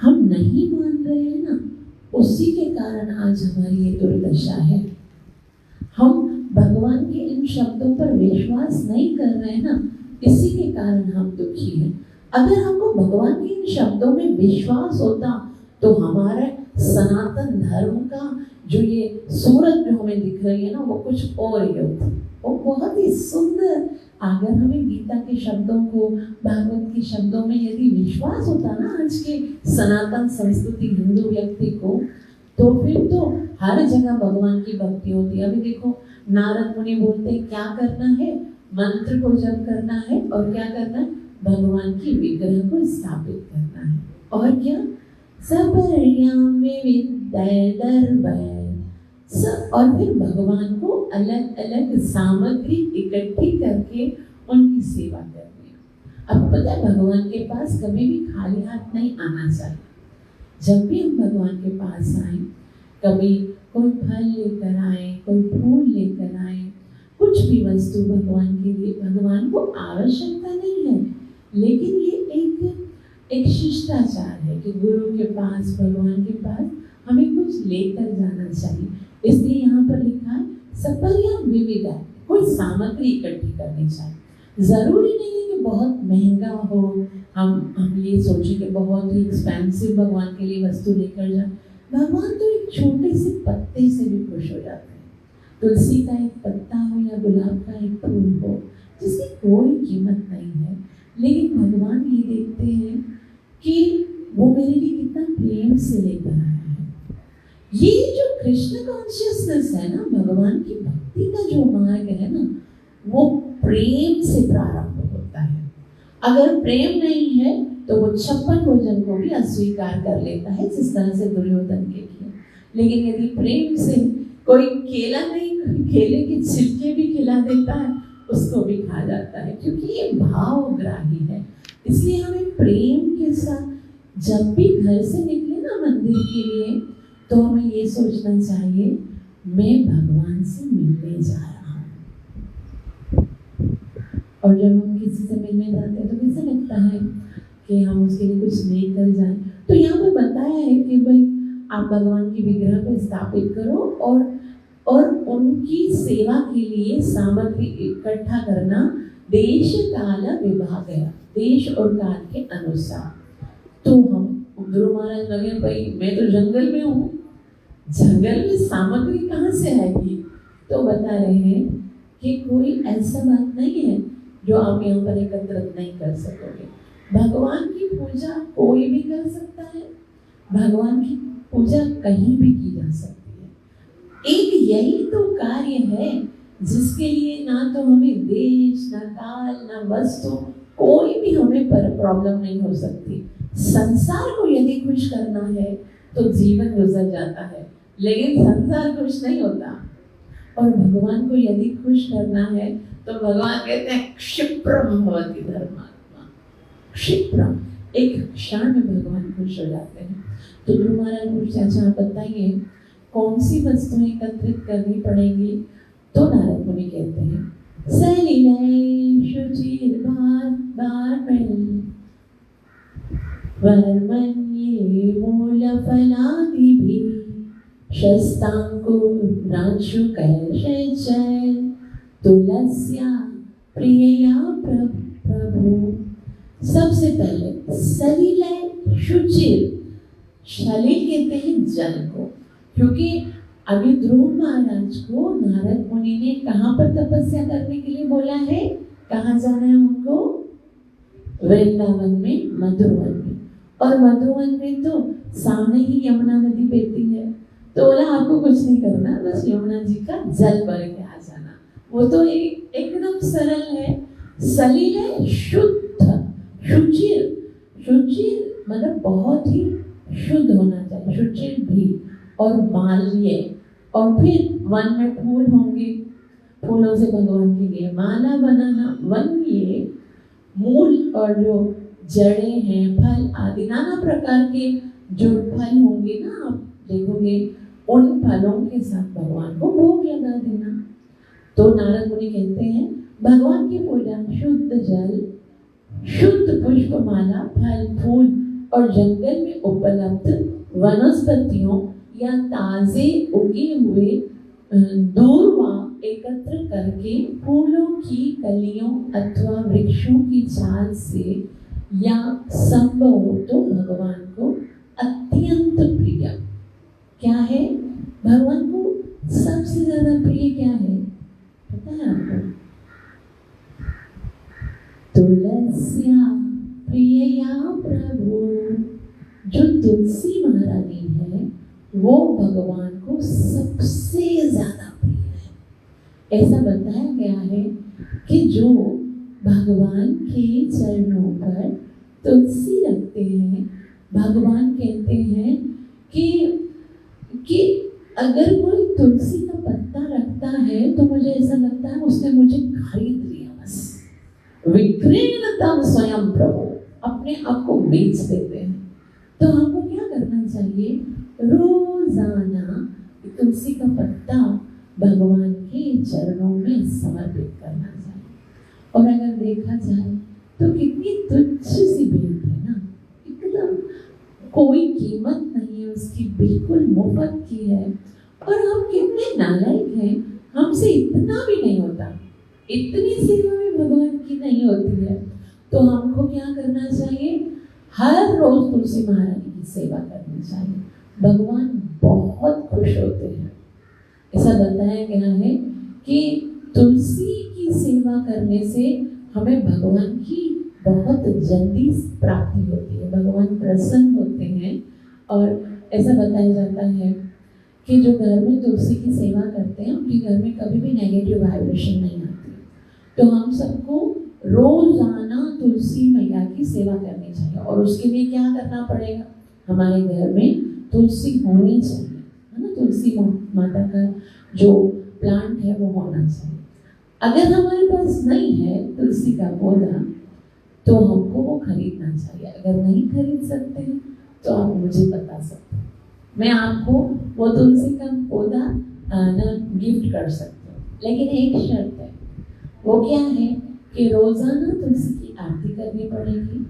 हम नहीं मान रहे हैं ना, उसी के कारण आज हमारी ये दुर्दशा है। हम भगवान के इन शब्दों पर विश्वास नहीं कर रहे हैं ना, इसी के कारण हम दुखी हैं। अगर हमको भगवान के इन शब्दों में विश्वास होता तो हमारे सनातन धर्म का जो ये सूरत जो हमें दिख रही है ना, वो कुछ और ही होती, वो बहुत ही सुंदर। अगर हमें गीता के शब्दों को, भागवत के शब्दों में यदि विश्वास होता ना आज के सनातन संस्कृति हिंदू व्यक्ति को, तो फिर तो हर जगह भगवान की भक्ति होती। अभी देखो नारद मुनि बोलते हैं क्या करना है, मंत्र को जप करना है और क्या करना है, भगवान की विग्रह को स्थापित करना है। और क्या, और फिर भगवान को अलग अलग सामग्री इकट्ठी करके उनकी सेवा करनी है। अब पता है भगवान के पास कभी भी खाली हाथ नहीं आना चाहिए। जब भी हम भगवान के पास आए, कभी कोई फल लेकर आए, कोई फूल लेकर आए, कुछ भी वस्तु भगवान के लिए, भगवान को आवश्यकता नहीं है, लेकिन ये एक शिष्टाचार है कि गुरु के पास, भगवान के पास हमें कुछ लेकर जाना चाहिए। इसलिए यहाँ पर लिखा है सपर्याम विविधा, कोई सामग्री इकट्ठी करनी चाहिए। जरूरी नहीं है कि बहुत महंगा हो, हम ये सोचें कि बहुत ही एक्सपेंसिव भगवान के लिए वस्तु लेकर जाए। भगवान तो एक छोटे से पत्ते से भी खुश हो जाते हैं। तुलसी का एक पत्ता हो या गुलाब का एक फूल हो, जिसकी कोई कीमत नहीं है, लेकिन भगवान ये देखते हैं कि वो मेरे लिए कितना प्रेम से लेकर आया है। ये जो कृष्ण कॉन्शियसनेस है ना, भगवान की भक्ति का जो मार्ग है ना, वो प्रेम से प्रारंभ होता है। अगर प्रेम नहीं है तो वो 56 भोजन को भी अस्वीकार कर लेता है, जिस तरह से दुर्योधन के किया। लेकिन यदि प्रेम से कोई केला नहीं, केले के छिलके भी खिला देता है, उसको भी खा जाता है, क्योंकि ये भावग्राही है। इसलिए हमें प्रेम के साथ जब भी घर से निकले ना मंदिर के लिए, तो हमें ये सोचना चाहिए मैं भगवान से मिलने जा रहा हूँ। और जब हम किसी से मिलने जाते हैं तो कैसा लगता है कि हम उसके लिए कुछ लेकर जाएं। तो यहाँ पर बताया है कि भाई आप भगवान की विग्रह को स्थापित करो और उनकी सेवा के लिए सामग्री इकट्ठा करना देश काल विभाग है, देश और काल के अनुसार। तो हम ध्रुव महाराज लगे भाई मैं तो जंगल में हूँ, जंगल में सामग्री कहाँ से आएगी? तो बता रहे हैं कि कोई ऐसा बात नहीं है जो आप यहाँ पर एकत्रित नहीं कर सकोगे। भगवान की पूजा कोई भी कर सकता है, भगवान की पूजा कहीं भी की जा सकती है। एक यही तो कार्य है जिसके लिए ना तो हमें देश, ना काल, ना वस्तु, कोई भी हमें पर प्रॉब्लम नहीं हो सकती। संसार को यदि खुश करना है तो जीवन गुजर जाता है, लेकिन संसार खुश नहीं होता। और भगवान को यदि खुश करना है तो भगवान कहते हैं क्षिप्रम भवति धर्मात्मा। क्षिप्रम, एक क्षण में भगवान खुश हो जाते हैं। तो गुरु महाराज पूछते हैं, अच्छा आप बताइए कौन सी वस्तुएं एकत्रित करनी पड़ेगी? तो नारद मुनि कहते हैं सलिले शुचिर्भार बारमणि वर्मण्ये मूलफलादिभिः शस्तांकुरांशुकैर्षैर्चैर् तुलस्या प्रियया प्रभु। सबसे पहले सलिले शुचिर, सलिल कहते हैं जल को, क्योंकि अभी ध्रुव महाराज को नारद मुनि ने कहाँ पर तपस्या करने के लिए बोला है? कहाँ जाना है उनको? वृंदावन में, मधुवन में। और मधुवन में तो सामने ही यमुना नदी बहती है, तो बोला आपको कुछ नहीं करना, बस यमुना जी का जल भर के आ जाना। वो तो एकदम सरल है। सलिल है शुद्ध, शुचिर, शुचिर मतलब बहुत ही शुद्ध होना चाहिए, शुचिर भी। और माल्य, और फिर वन में फूल होंगे, फूलों से भगवान के लिए माला बनाना। वन ये मूल और जो जड़ें हैं, फल आदि नाना प्रकार के जो फल होंगे ना, आप देखोगे उन फलों के साथ भगवान को भोग लगा देना। तो नारद मुनि कहते हैं भगवान की पूजा शुद्ध जल, शुद्ध पुष्पमाला, फल फूल और जंगल में उपलब्ध वनस्पतियों या ताजे उगे हुए दूर्वा एकत्र करके फूलों की कलियों अथवा वृक्षों की छाल से या संभव हो तो भगवान को अत्यंत प्रिय क्या है? भगवान को सबसे ज्यादा प्रिय क्या है पता है आपको? तुलस्या प्रियया प्रभु। जो तुलसी महारानी है वो भगवान को सबसे ज्यादा प्रिय है। ऐसा बताया गया है कि जो भगवान के चरणों पर तुलसी रखते हैं, भगवान कहते हैं कि अगर कोई तुलसी का पत्ता रखता है तो मुझे ऐसा लगता है उसने मुझे खरीद लिया। बस विक्रेता स्वयं प्रभु अपने आप को बेच देते हैं। तो हमको क्या करना चाहिए? रोजाना तुलसी का पत्ता भगवान के चरणों में समर्पित करना चाहिए। और अगर देखा जाए तो कितनी तुच्छ सी भेंट है ना, एकदम कोई कीमत नहीं है उसकी, बिल्कुल मुफ्त की है। और हम कितने नालायक हैं, हमसे इतना भी नहीं होता, इतनी सेवा भी भगवान की नहीं होती है। तो हमको क्या करना चाहिए? हर रोज तुलसी महारानी की सेवा करनी चाहिए। भगवान बहुत खुश होते हैं। ऐसा बताया गया है कि तुलसी की सेवा करने से हमें भगवान की बहुत जल्दी प्राप्ति होती है, भगवान प्रसन्न होते हैं। और ऐसा बताया जाता है कि जो घर में तुलसी की सेवा करते हैं उनके घर में कभी भी नेगेटिव वाइब्रेशन नहीं आती। तो हम सबको रोजाना तुलसी मैया की सेवा करनी चाहिए। और उसके लिए क्या करना पड़ेगा? हमारे घर में तुलसी होनी चाहिए, है ना। तुलसी माता का जो प्लांट है वो होना चाहिए। अगर हमारे पास नहीं है तुलसी का पौधा तो हमको वो खरीदना चाहिए। अगर नहीं खरीद सकते तो आप मुझे बता सकते हैं, मैं आपको वो तुलसी का पौधा गिफ्ट कर सकती हूँ। लेकिन एक शर्त है, वो क्या है कि रोजाना तुलसी की आरती करनी पड़ेगी,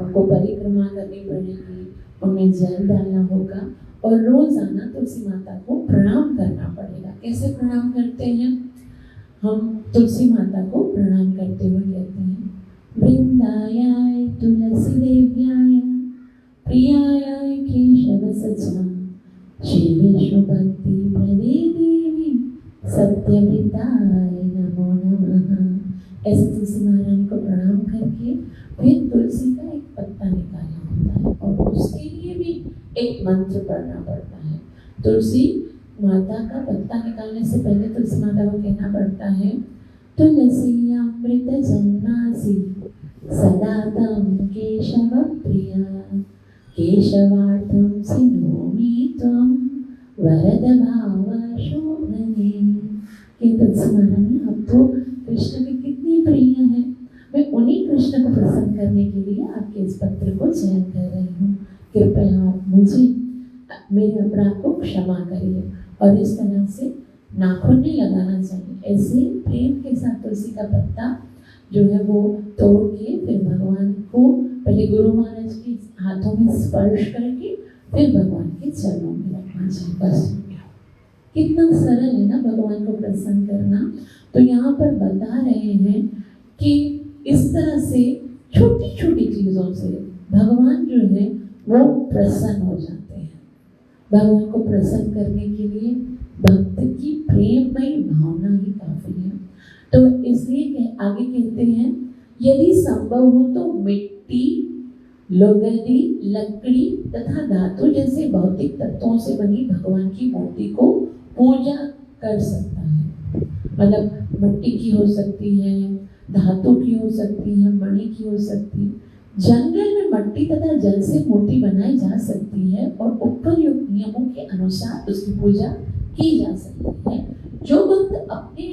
उनको परिक्रमा करनी पड़ेगी, उनमें जल डालना होगा और रोजाना तुलसी माता को प्रणाम करना पड़ेगा। कैसे प्रणाम करते हैं? हम तुलसी माता को प्रणाम करते हुए कहते हैं वृंदायाय तुलसी देव्याय प्रियाय केशव सचा श्री विष्णु भक्ति प्रदे देवी सत्यवृताय नमो नमः। ऐसे तुलसी महारानी को प्रणाम करके फिर तुलसी का एक पत्ता निकालना होता है और उसके लिए भी एक मंत्र पढ़ना पड़ता है। तुलसी माता का पत्ता निकालने से पहले तुलसी माता को कहना पड़ता है, तुलसी अमृत जन्नासी सदा तम केशव प्रिया केशवार्थम सिनोमि त्वं वरद भाव शोभने। कि तुलसी महारानी आप तो कृष्ण की कितनी प्रिय है, मैं उन्हीं कृष्ण को प्रसन्न करने के लिए आपके इस पत्र को चयन कर रही हूँ। कृपया आप मुझे मेरे अपराध को क्षमा करिए। और इस तरह से नाखून नहीं लगाना चाहिए, ऐसे प्रेम के साथ तुलसी का पत्ता जो है वो तोड़ के फिर भगवान को पहले गुरु महाराज के हाथों में स्पर्श करके फिर भगवान के चरणों में रखना चाहिए। बस कितना सरल है ना भगवान को प्रसन्न करना। तो यहाँ पर बता रहे हैं कि इस तरह से छोटी छोटी चीजों से भगवान जो है वो प्रसन्न हो जाते हैं। भगवान को प्रसन्न करने के लिए भक्त की प्रेममयी भावना ही काफी है। तो इसलिए आगे कहते हैं, यदि संभव हो तो मिट्टी, लोगदी, लकड़ी तथा धातु जैसे भौतिक तत्वों से बनी भगवान की मूर्ति को पूजा कर सकता है। मतलब मिट्टी की हो सकती है, धातु की हो सकती है, मणि की हो सकती है। जंगल में मिट्टी तथा जल से मूर्ति बनाई जा सकती है और उपयुक्त नियमों के अनुसार उसकी पूजा की जा सकती है। जो भक्त अपने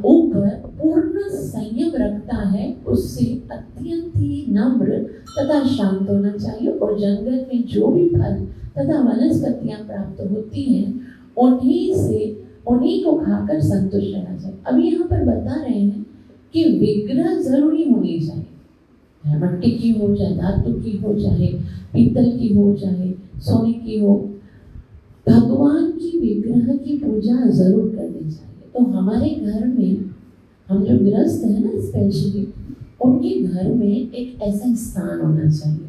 ऊपर पूर्ण संयम रखता है उससे अत्यंत ही नम्र तथा शांत होना चाहिए और जंगल में जो भी फल तथा वनस्पतियां प्राप्त होती हैं उन्हीं को खाकर संतुष्ट रहना चाहिए। अभी यहाँ पर बता रहे हैं कि विग्रह जरूरी होनी चाहिए, मिट्टी की हो चाहे धातु की हो चाहे पीतल की हो चाहे सोने की हो, भगवान की विग्रह की पूजा जरूर करनी चाहिए। तो हमारे घर में हम जो गृहस्थ है ना, स्पेशली उनके घर में एक ऐसा स्थान होना चाहिए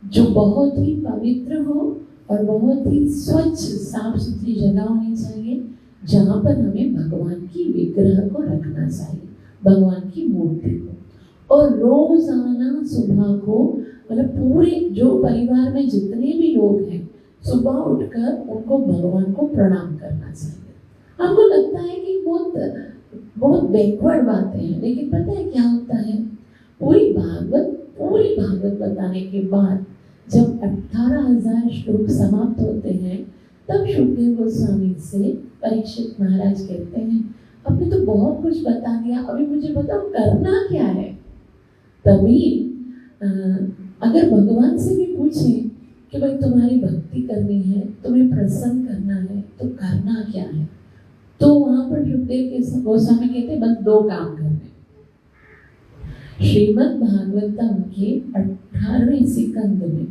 जो बहुत ही पवित्र हो और बहुत ही स्वच्छ साफ सुथरी जगह होनी चाहिए, जहाँ पर हमें भगवान की विग्रह को रखना चाहिए, भगवान की मूर्ति को। और रोजाना सुबह को मतलब पूरे जो परिवार में जितने भी लोग हैं सुबह उठकर उनको भगवान को प्रणाम करना चाहिए। हमको लगता है कि बहुत बैकवर्ड बातें हैं, लेकिन पता है क्या होता है, पूरी भागवत बताने के बाद जब 18,000 श्लोक समाप्त होते हैं तब शुकदेव गोस्वामी से परीक्षित महाराज कहते हैं, आपने तो बहुत कुछ बता दिया, अभी मुझे बताओ करना क्या है। तभी अगर भगवान से भी पूछें कि भाई तुम्हारी भक्ति करनी है, तुम्हें प्रसन्न करना है, तो करना क्या है, तो वहां पर शुकदेव के गोस्वामी कहते बस 2 काम करने। श्रीमद् भागवतम के 18वें सिकंद में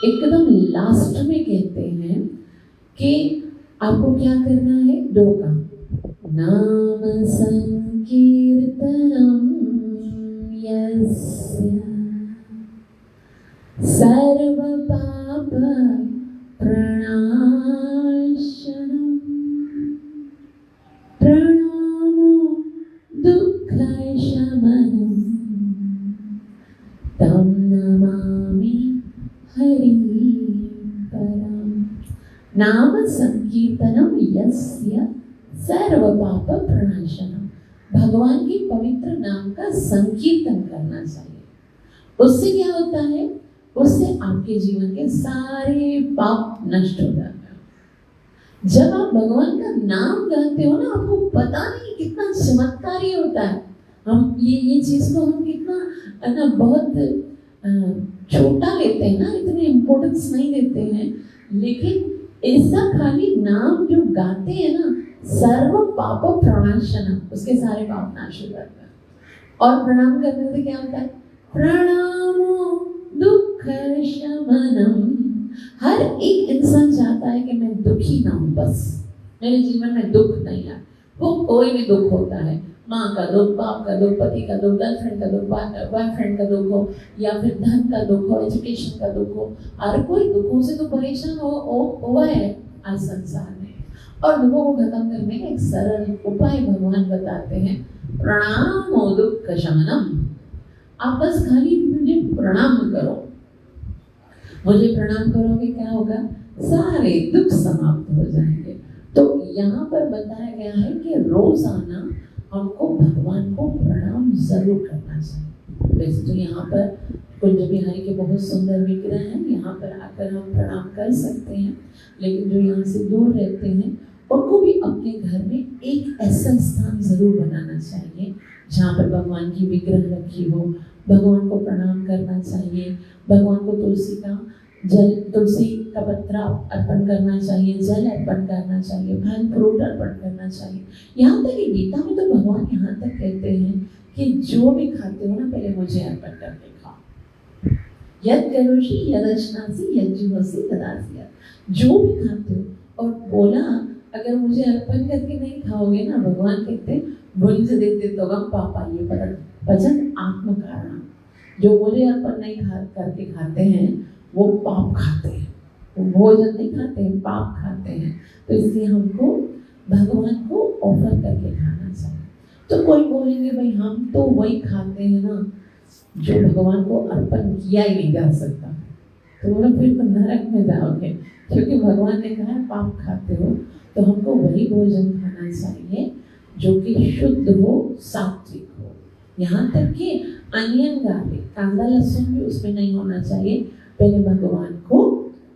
एकदम लास्ट में कहते हैं कि आपको क्या करना है, 2 काम। नाम संकीर्तनम यस्य सर्व पाप प्रणाशनम प्रणामो दुःख शमनम तम नमामि हरि परम। नाम संकीर्तनम यस्य सर्व पाप प्रणाशनम, भगवान के पवित्र नाम का संकीर्तन करना चाहिए। उससे क्या होता है, उससे आपके जीवन के सारे पाप नष्ट हो जाते हैं। जब आप भगवान का नाम गाते हो ना, आपको पता नहीं कितना चमत्कारी होता है। हम ये चीज को हम कितना ना बहुत छोटा लेते हैं ना, इतने इम्पोर्टेंस नहीं देते हैं, लेकिन ऐसा खाली नाम जो गाते हैं ना, सर्व पाप प्रणाशनम, उसके सारे पाप नाश हो जाते हैं। और प्रणाम करने से क्या होता है, प्रणामो दुःख शमनम। हर एक इंसान चाहता है कि मैं दुखी ना हूं, बस मेरे जीवन में दुख नहीं है। वो कोई भी दुख होता है, माँ का दुख, बाप का दुख, पति का दुख, गर्लफ्रेंड का दुख, बॉयफ्रेंड का दुख हो, या फिर धन का दुख हो, एजुकेशन का दुख हो, हर कोई दुखों से तो परेशान हुआ है आज संसार में। और दुखों को खत्म करने का एक सरल उपाय भगवान बताते हैं, प्रणामो दुःख शमनम। आप बस खाली मुझे प्रणाम करो। मुझे प्रणाम करोगे क्या होगा, सारे दुख समाप्त हो जाएंगे। तो यहाँ पर बताया गया है कि रोजाना हमको भगवान को प्रणाम जरूर करना चाहिए। वैसे तो यहाँ पर कुंज बिहारी के बहुत सुंदर विग्रह हैं, यहाँ पर आकर हम प्रणाम कर सकते हैं, लेकिन जो यहाँ से दूर रहते हैं उनको भी अपने घर में एक ऐसा स्थान जरूर बनाना चाहिए जहाँ पर भगवान की विग्रह रखी हो, भगवान को प्रणाम करना चाहिए, भगवान को तुलसी का पत्रा अर्पण करना चाहिए, जल अर्पण करना चाहिए, फल फ्रूट अर्पण करना चाहिए। यहाँ तक कि गीता में तो भगवान यहाँ तक कहते हैं कि जो भी खाते हो ना पहले मुझे अर्पण करके खाओ। यद करोषि यदश्नासि यज्जुहोसि तदासी, जो भी खाते हो। और बोला अगर मुझे अर्पण करके नहीं खाओगे ना, भगवान कहते भुंज देते तो गम पापा ये भजन आत्म कारण, जो मुझे अर्पण नहीं करके खाते हैं वो पाप खाते हैं, वो भोजन नहीं खाते हैं, पाप खाते हैं। तो इसलिए हमको भगवान को ऑफर करके खाना चाहिए। तो कोई बोलेंगे भाई हम तो वही खाते हैं ना जो भगवान को अर्पण किया ही नहीं जा सकता, तो बोलो फिर तो नरक में जाओगे, क्योंकि भगवान ने कहा है पाप खाते हो। तो हमको वही भोजन खाना चाहिए जो कि शुद्ध हो, सात्विक हो। यहाँ तक कि अनियन गार्लिक, कांदा लहसुन भी उसमें नहीं होना चाहिए। पहले भगवान को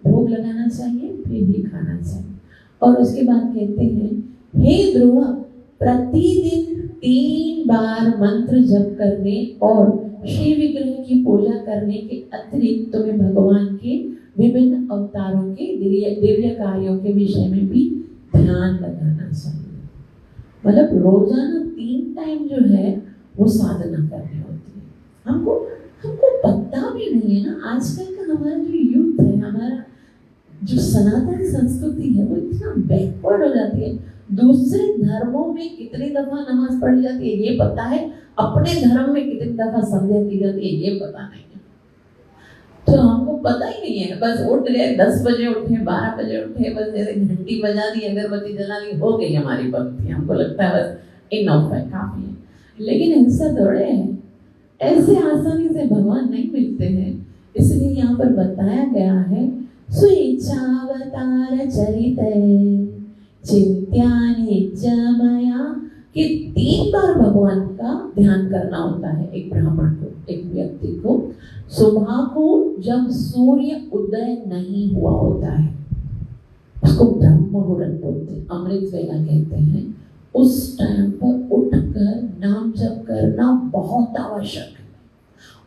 भोग लगाना चाहिए, फिर भी खाना चाहिए। और उसके बाद कहते हैं हे ध्रुव, प्रतिदिन 3 बार मंत्र जप करने और श्री विग्रह की पूजा करने के अतिरिक्त तुम्हें भगवान के विभिन्न अवतारों के दिव्य कार्यों के विषय में भी ध्यान लगाना चाहिए। मतलब रोजाना 3 टाइम जो है वो साधना करनी होती है। हमको पता भी नहीं है ना, आजकल का हमारा जो यूथ है, हमारा जो सनातन संस्कृति है वो इतना बैकवर्ड हो जाती है। दूसरे धर्मों में कितनी दफा नमाज पढ़ी जाती है ये पता है, अपने धर्म में कितनी दफा संध्या की जाती है ये पता नहीं है। तो हमको पता ही नहीं है, बस उठ गए, 10 बजे उठे, 12 बजे उठे, बस जैसे घंटी बजा दी, अगरबत्ती जला दी, हो गई हमारी भक्ति। हमको लगता है बस इनफ है, काफी है। लेकिन ऐसा थोड़े है, ऐसे आसानी से भगवान नहीं मिलते हैं। इसलिए यहाँ पर बताया गया है स्वेच्छावतार चरिते चिंत्यानि च मया, कि 3 बार भगवान का ध्यान करना होता है एक ब्राह्मण को, एक व्यक्ति को। सुबह को जब सूर्य उदय नहीं हुआ होता है, उसको ब्रह्म मुहूर्त बोलते हैं, अमृत वेला कहते हैं। उस टाइम पर उठकर नाम जप करना बहुत आवश्यक है।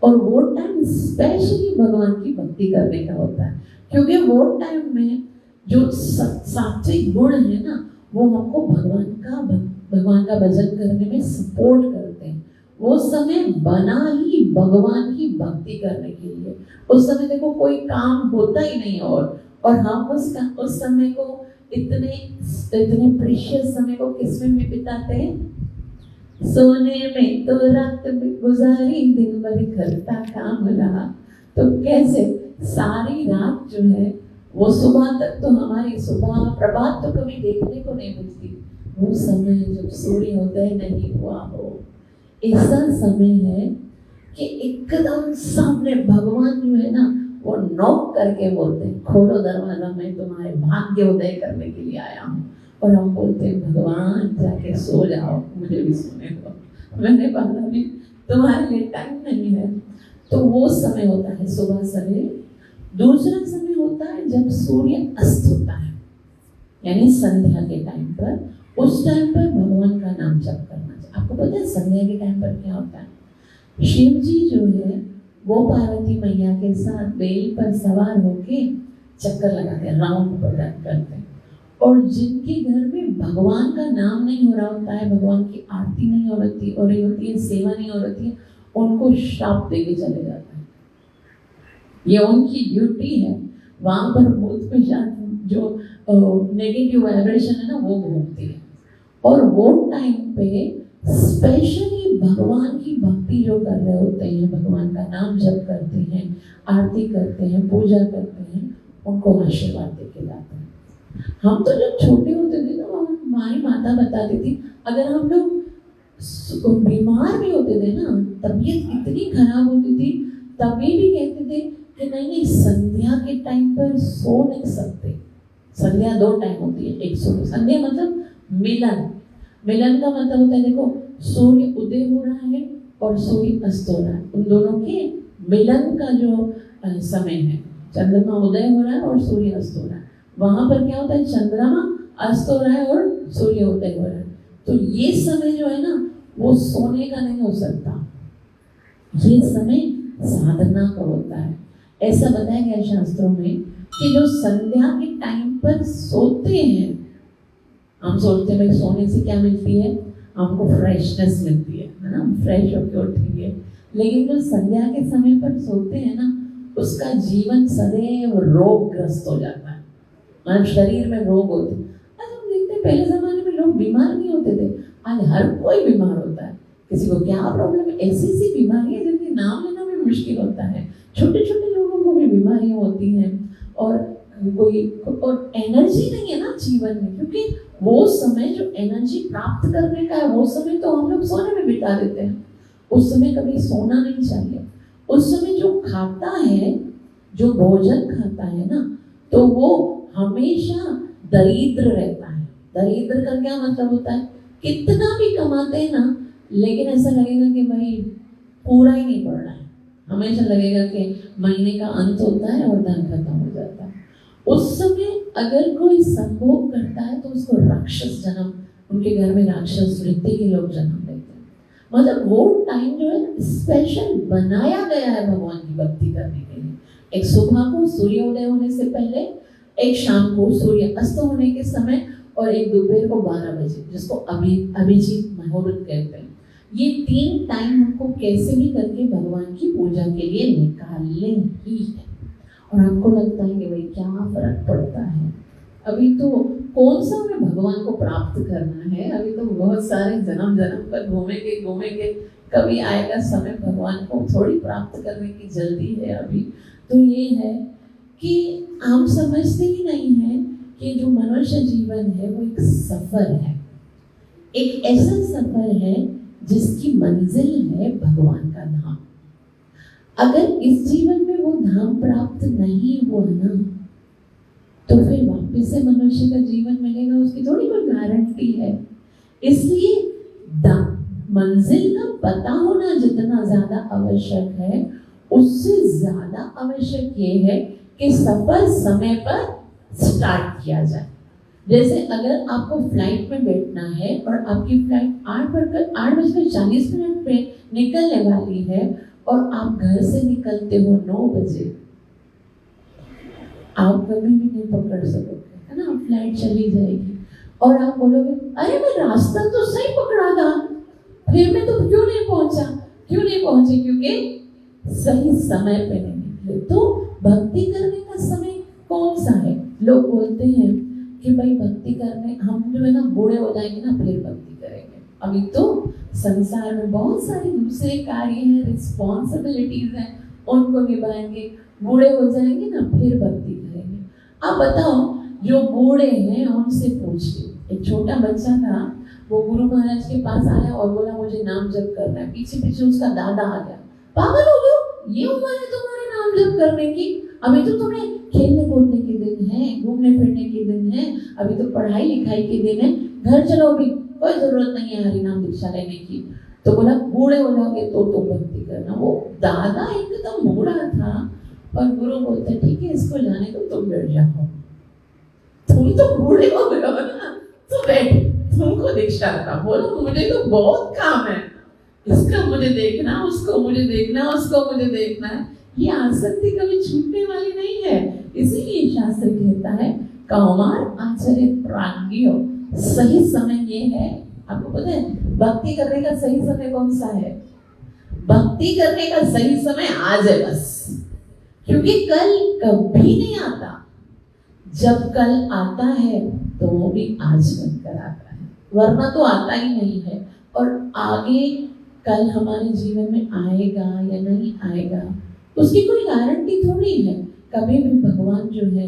और वो टाइम स्पेशली भगवान की भक्ति करने का होता है, क्योंकि वो टाइम में जो सात्विक गुण है ना वो हमको भगवान का भजन करने में सपोर्ट करते हैं। वो समय बना ही भगवान की भक्ति करने के लिए। उस समय देखो कोई काम होता ही नहीं, और हम उस समय को इतने प्रीशियस समय को किसमें भी बिताते हैं? सोने में तो रात में गुजारी, दिन भर करता काम रहा। तो कैसे सारी रात जो है वो सुबह तक तो हमारी सुबह प्रभात तो कभी देखने को नहीं मिलती। वो समय जब सूर्योदय नहीं हुआ हो, ऐसा समय है कि एकदम सामने भगवान जो है ना वो नॉक करके बोलते हैं खोलो दरवाजा, मैं तुम्हारे भाग्य उदय करने के लिए आया हूँ। और हम बोलते हैं भगवान जाके सो जाओ, मुझे भी सोने दो, मैंने बोला भी तुम्हारे लिए टाइम नहीं है। तो वो समय होता है सुबह सवेरे। दूसरा समय होता है जब सूर्य अस्त होता है, यानी संध्या के टाइम पर। उस टाइम पर भगवान का नाम जप करना चाहिए। आपको पता है संध्या के टाइम पर क्या होता है? शिव जी जो है वो पार्वती मैया के साथ बेल पर सवार होके चक्कर लगाते हैं, राउंड करते हैं। और जिनके घर में भगवान का नाम नहीं हो रहा होता है, भगवान की आरती नहीं हो रही होती है, सेवा नहीं हो रही है, उनको श्राप देके चले जाते हैं। ये उनकी ड्यूटी है। वहां पर भूत पिशाच जो नेगेटिव वाइब्रेशन है ना वो घूमती है। और वो टाइम पे स्पेशली भगवान की भक्ति जो कर रहे होते हैं, भगवान का नाम जप करते हैं, आरती करते हैं, पूजा करते हैं, उनको आशीर्वाद देके जाते हैं। हम तो जब छोटे होते थे ना हमारी माता बताती थी, अगर हम लोग बीमार भी होते थे ना, तबीयत इतनी खराब होती थी, तभी भी कहते थे कि नहीं संध्या के टाइम पर सो नहीं सकते। संध्या 2 टाइम होती है, एक सो संध्या मतलब मिलन। मिलन का मतलब होता है देखो सूर्य उदय हो रहा है और सूर्य अस्त हो रहा है, उन दोनों के मिलन का जो समय है। चंद्रमा उदय हो रहा है और सूर्य अस्त हो रहा है, वहां पर क्या होता है चंद्रमा अस्त हो रहा है और सूर्य उदय हो रहा है। तो ये समय जो है ना वो सोने का नहीं हो सकता, ये समय साधना का होता है। ऐसा बताया गया शास्त्रों में कि जो संध्या के टाइम पर सोते हैं, हम सोचते हैं भाई सोने से क्या मिलती है, हमको फ्रेशनेस मिलती है ना, हम फ्रेश होकर उठेंगे। लेकिन जो संध्या के समय पर सोते हैं ना उसका जीवन सदैव रोगग्रस्त हो जाता है, मतलब शरीर में रोग होते हैं। आज हम देखते हैं पहले जमाने में लोग बीमार नहीं होते थे, आज हर कोई बीमार होता है। किसी को क्या प्रॉब्लम है, ऐसी सी बीमारी है जिनके नाम लेना भी मुश्किल होता है। छोटे छोटे लोगों को भी बीमारियां होती हैं और कोई और एनर्जी नहीं है ना जीवन में, क्योंकि वो समय जो एनर्जी प्राप्त करने का है वो समय तो हम लोग सोने में बिता देते हैं। उस समय कभी सोना नहीं चाहिए। उस समय जो खाता है, जो भोजन खाता है ना, तो वो हमेशा दरिद्र रहता है। दरिद्र का क्या मतलब होता है, कितना भी कमाते हैं ना लेकिन ऐसा लगेगा कि भाई पूरा ही नहीं पड़ रहा है। हमेशा लगेगा कि महीने का अंत होता है और धन खत्म हो जाता है। उस समय अगर कोई संभोग करता है तो उसको राक्षस जन्म, उनके घर में राक्षस वृत्ति के लोग जन्म लेते हैं। मतलब वो टाइम जो है स्पेशल बनाया गया है भगवान की भक्ति करने के लिए। एक सुबह को सूर्योदय होने से पहले, एक शाम को सूर्य अस्त होने के समय और एक दोपहर को 12 बजे, जिसको अभिजीत मुहूर्त कहते हैं। ये 3 टाइम हमको कैसे भी करके भगवान की पूजा के लिए निकालने ही है। और हमको लगता है कि भाई क्या फर्क पड़ता है, अभी तो कौन सा हमें भगवान को प्राप्त करना है, अभी तो बहुत सारे जन्म जन्म पर घूमेंगे, कभी आएगा समय भगवान को थोड़ी प्राप्त करने की जल्दी है अभी। तो ये है कि हम समझते ही नहीं है कि जो मनुष्य जीवन है वो एक सफर है, एक ऐसा सफर है जिसकी मंजिल है भगवान का धाम। अगर इस जीवन में वो धाम प्राप्त नहीं हुआ ना तो फिर वापस से मनुष्य का जीवन मिलेगा, उसकी थोड़ी कोई गारंटी है। इसलिए मंजिल का पता होना जितना ज्यादा आवश्यक है, उससे ज्यादा आवश्यक ये है कि सफर समय पर स्टार्ट किया जाए। जैसे अगर आपको फ्लाइट में बैठना है और आपकी फ्लाइट 8:40 पे निकलने वाली है और आप घर से निकलते हो 9 बजे, आप कभी भी नहीं पकड़ सकोगे, है ना। फ्लाइट चली जाएगी और आप बोलोगे अरे मैं रास्ता तो सही पकड़ा था, फिर मैं तो क्यों नहीं पहुंचे, क्योंकि सही समय पे नहीं निकले। तो भक्ति करने का समय कौन सा है? लोग बोलते हैं कि भाई भक्ति करने हम जो है ना बूढ़े हो जाएंगे ना फिर भक्ति करेंगे। अभी तो संसार में बहुत सारे दूसरे कार्य हैं, रिस्पॉन्सिबिलिटीज हैं, उनको निभाएंगे। बूढ़े हो जाएंगे ना फिर भक्ति करेंगे। अब बताओ जो बूढ़े हैं उनसे पूछिए। एक छोटा बच्चा था, वो गुरु महाराज के पास आया और बोला मुझे नाम जप करना है। पीछे उसका दादा आ गया, पागल हो गए, ये उम्र है तुम्हारे नाम जप करने की? अभी तो तुम्हें खेलने कूदने के दिन है, घूमने फिरने के दिन है, अभी तो पढ़ाई लिखाई के दिन है, घर चलो, अभी कोई जरूरत नहीं है हरि नाम दीक्षा लेने की। तो बोला बूढ़े हो जाओगे तो तुम भक्ति करना। वो दादा एकदम बूढ़ा था और गुरु बोलते ठीक है इसको जाने दो, तुम बैठ जाओ, तुम तो बूढ़े हो गए हो ना, तो बैठ, तुमको दीक्षा था। बोला मुझे तो बहुत काम है, इसका मुझे देखना, उसको मुझे देखना, उसको मुझे देखना है। ये आसक्ति कभी छूटने वाली नहीं है। इसीलिए शास्त्र कहता है कौमार आचर्य प्राज्ञो, सही समय ये है। आपको पता है भक्ति करने का सही समय कौन सा है? भक्ति करने का सही समय आज है बस, क्योंकि कल कभी नहीं आता। जब कल आता है तो वो भी आज बनकर आता है, वरना तो आता ही नहीं है। और आगे कल हमारे जीवन में आएगा या नहीं आएगा उसकी कोई गारंटी थोड़ी है। कभी भी भगवान जो है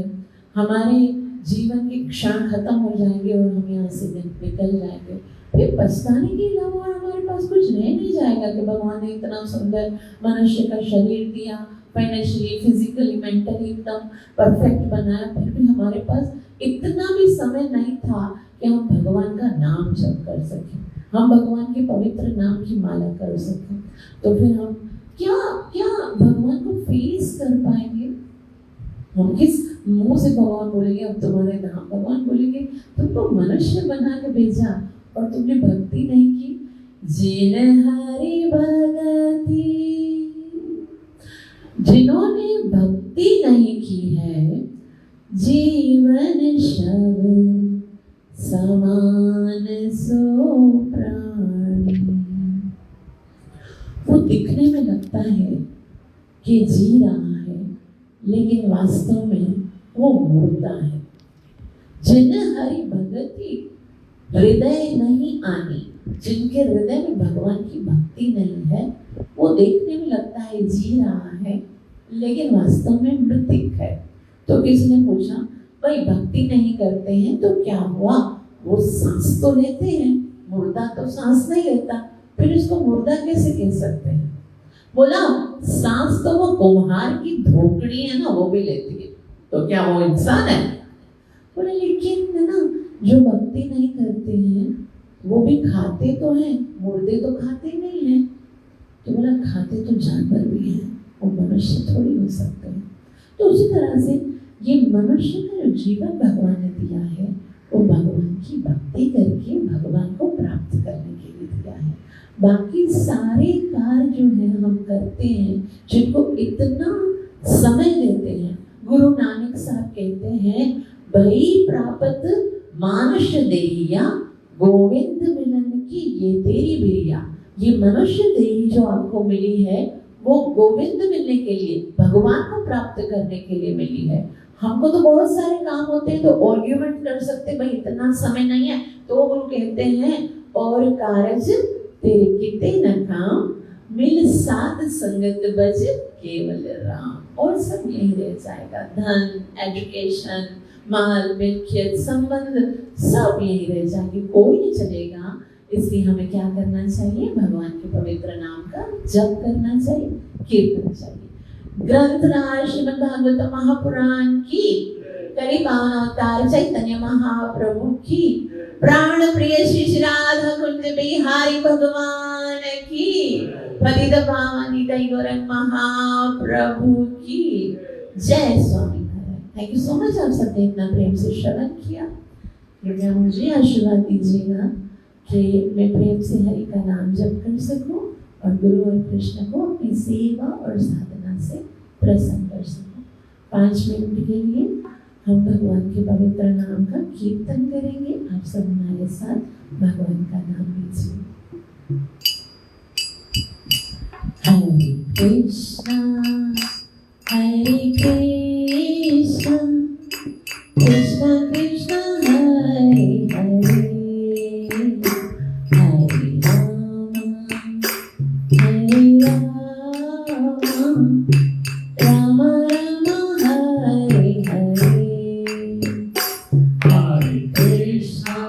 हमारे जीवन के क्षण खत्म हो जाएंगे और हम यहाँ से निकल जाएंगे, फिर पछताने के अलावा हमारे पास कुछ रह नहीं जाएगा कि भगवान ने इतना सुंदर मनुष्य का शरीर दिया, फाइनेंशियली, फिजिकली, मेंटली एकदम परफेक्ट बनाया, फिर भी हमारे पास इतना भी समय नहीं था कि हम भगवान का नाम जप कर सकें, हम भगवान के पवित्र नाम की माला कर सकें। तो फिर हम क्या क्या भगवान को फेस कर पाएंगे? हम किस मुंह से भगवान बोलेंगे अब तुम्हारे नाम? भगवान बोलेंगे तुमको मनुष्य बना के भेजा और तुमने भक्ति नहीं की। जिन हरि भगति, जिन्होंने भक्ति नहीं की है, जीवन शव समान सो प्राणी। वो दिखने में लगता है कि जी रहा है, लेकिन वास्तव में वो मुर्दा है। जिन हरि भगति, हृदय नहीं आनी, जिनके हृदय में भगवान की भक्ति नहीं है, वो देखने में लगता है जी रहा है, लेकिन वास्तव में मृतिक है। तो किसी ने पूछा भाई भक्ति नहीं करते हैं तो क्या हुआ? वो सांस तो लेते हैं, मुर्दा तो सांस नहीं लेता, फिर इसको मुर्दा कैसे कह सकते हैं? बोला सांस तो वो कुम्हार की धोकड़ी है ना, वो भी लेती है, तो क्या वो इंसान है? बोले लेकिन ना जो भक्ति नहीं करते हैं वो भी खाते तो हैं, मुर्दे तो खाते नहीं हैं। तो बोला खाते तो जानवर भी हैं, वो मनुष्य थोड़ी हो सकते हैं। तो उसी तरह से ये मनुष्य का जो जीवन भगवान ने दिया है, वो भगवान की भक्ति करके भगवान को प्राप्त करने के लिए दिया है। बाकी सारे कार्य जो है हम करते हैं, जिनको इतना समय देते हैं, गुरु नानक साहब कहते हैं भई प्राप्त मानुष देहिया, गोविंद मिलन की ये तेरी बिरिया। ये मनुष्य देही जो आपको मिली है वो गोविंद मिलने के लिए, भगवान को प्राप्त करने के लिए मिली है। हमको तो बहुत सारे काम होते हैं, तो आर्ग्यूमेंट कर सकते भाई इतना समय नहीं है, तो वो कहते हैं और कारज तेरे किते न काम, मिल साध संगत बज केवल राम। और सब यही रह जाएगा, धन, एजुकेशन, माल, मिल्कियत, संबंध सब यही रह जाएंगे, कोई नहीं चलेगा। इसलिए हमें क्या करना चाहिए? भगवान के पवित्र नाम का जप करना चाहिए, कीर्तन चाहिए। ग्रंथराज श्रीमद् भागवत महापुराण की, करी पावन अवतार चैतन्य महाप्रभु की, प्राण प्रिय श्री राधा कुंज बिहारी भगवान की, पतित पावन गौरंग महाप्रभु की जय। स्वामी थैंक यू सो मच। आप सबने इतना प्रेम से श्रवण किया। कृपया मुझे आशीर्वाद दीजिएगा कि मैं प्रेम से हरि का नाम जप कर सकूं और गुरु और कृष्ण को अपनी सेवा और साधना से प्रसन्न कर सकूं। 5 मिनट के लिए हम भगवान के पवित्र नाम का कीर्तन करेंगे। आप सब हमारे साथ भगवान का नाम लीजिए। हरे कृष्णा कृष्ण कृष्ण हरे हरे, हरे राम राम राम हरे हरे। हरे कृष्णा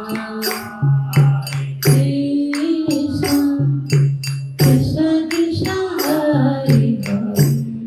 कृष्ण कृष्ण हरे हरे,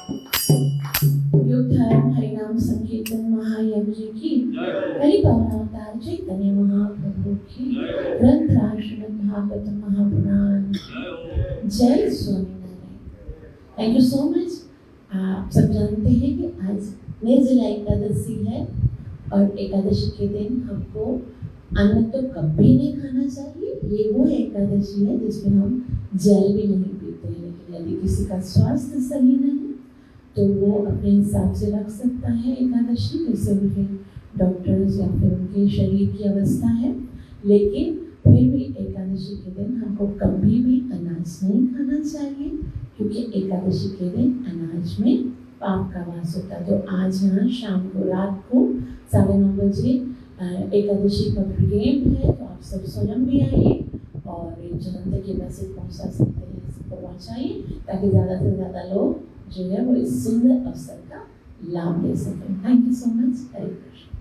योग धर्म हरिनाम संकीर्तन महायज्ञ की हरि पवनावतार चैतन्य महाप्रभु की ग्रंथ राष्ट्र भागवत महापुराण जय Swaminarayan. Thank you so much. आप सब जानते हैं कि आज निर्जला एकादशी है और एकादशी के दिन हमको अन्न तो कभी नहीं खाना चाहिए। ये वो एकादशी है जिसमें हम जल भी नहीं पीते हैं, लेकिन यदि किसी का स्वास्थ्य सही नहीं तो वो अपने हिसाब से रख सकता है एकादशी, जैसे उनके डॉक्टर्स या फिर उनके शरीर की अवस्था है। लेकिन फिर भी एकादशी के दिन हमको कभी भी अनाज नहीं खाना चाहिए, क्योंकि एकादशी के दिन अनाज में पाप का वास होता है। तो आज यहाँ शाम को रात को 9:30 बजे एकादशी का ब्रिगेड है, तो आप सब स्वयं भी आइए और जलंधर के मैसेज पहुँचा सकते हैं, सबको पहुँचाइए ताकि ज़्यादा से ज़्यादा लोग जो है वो इस सुंदर अवसर का लाभ ले सकें। Thank you so much. Hare Krishna.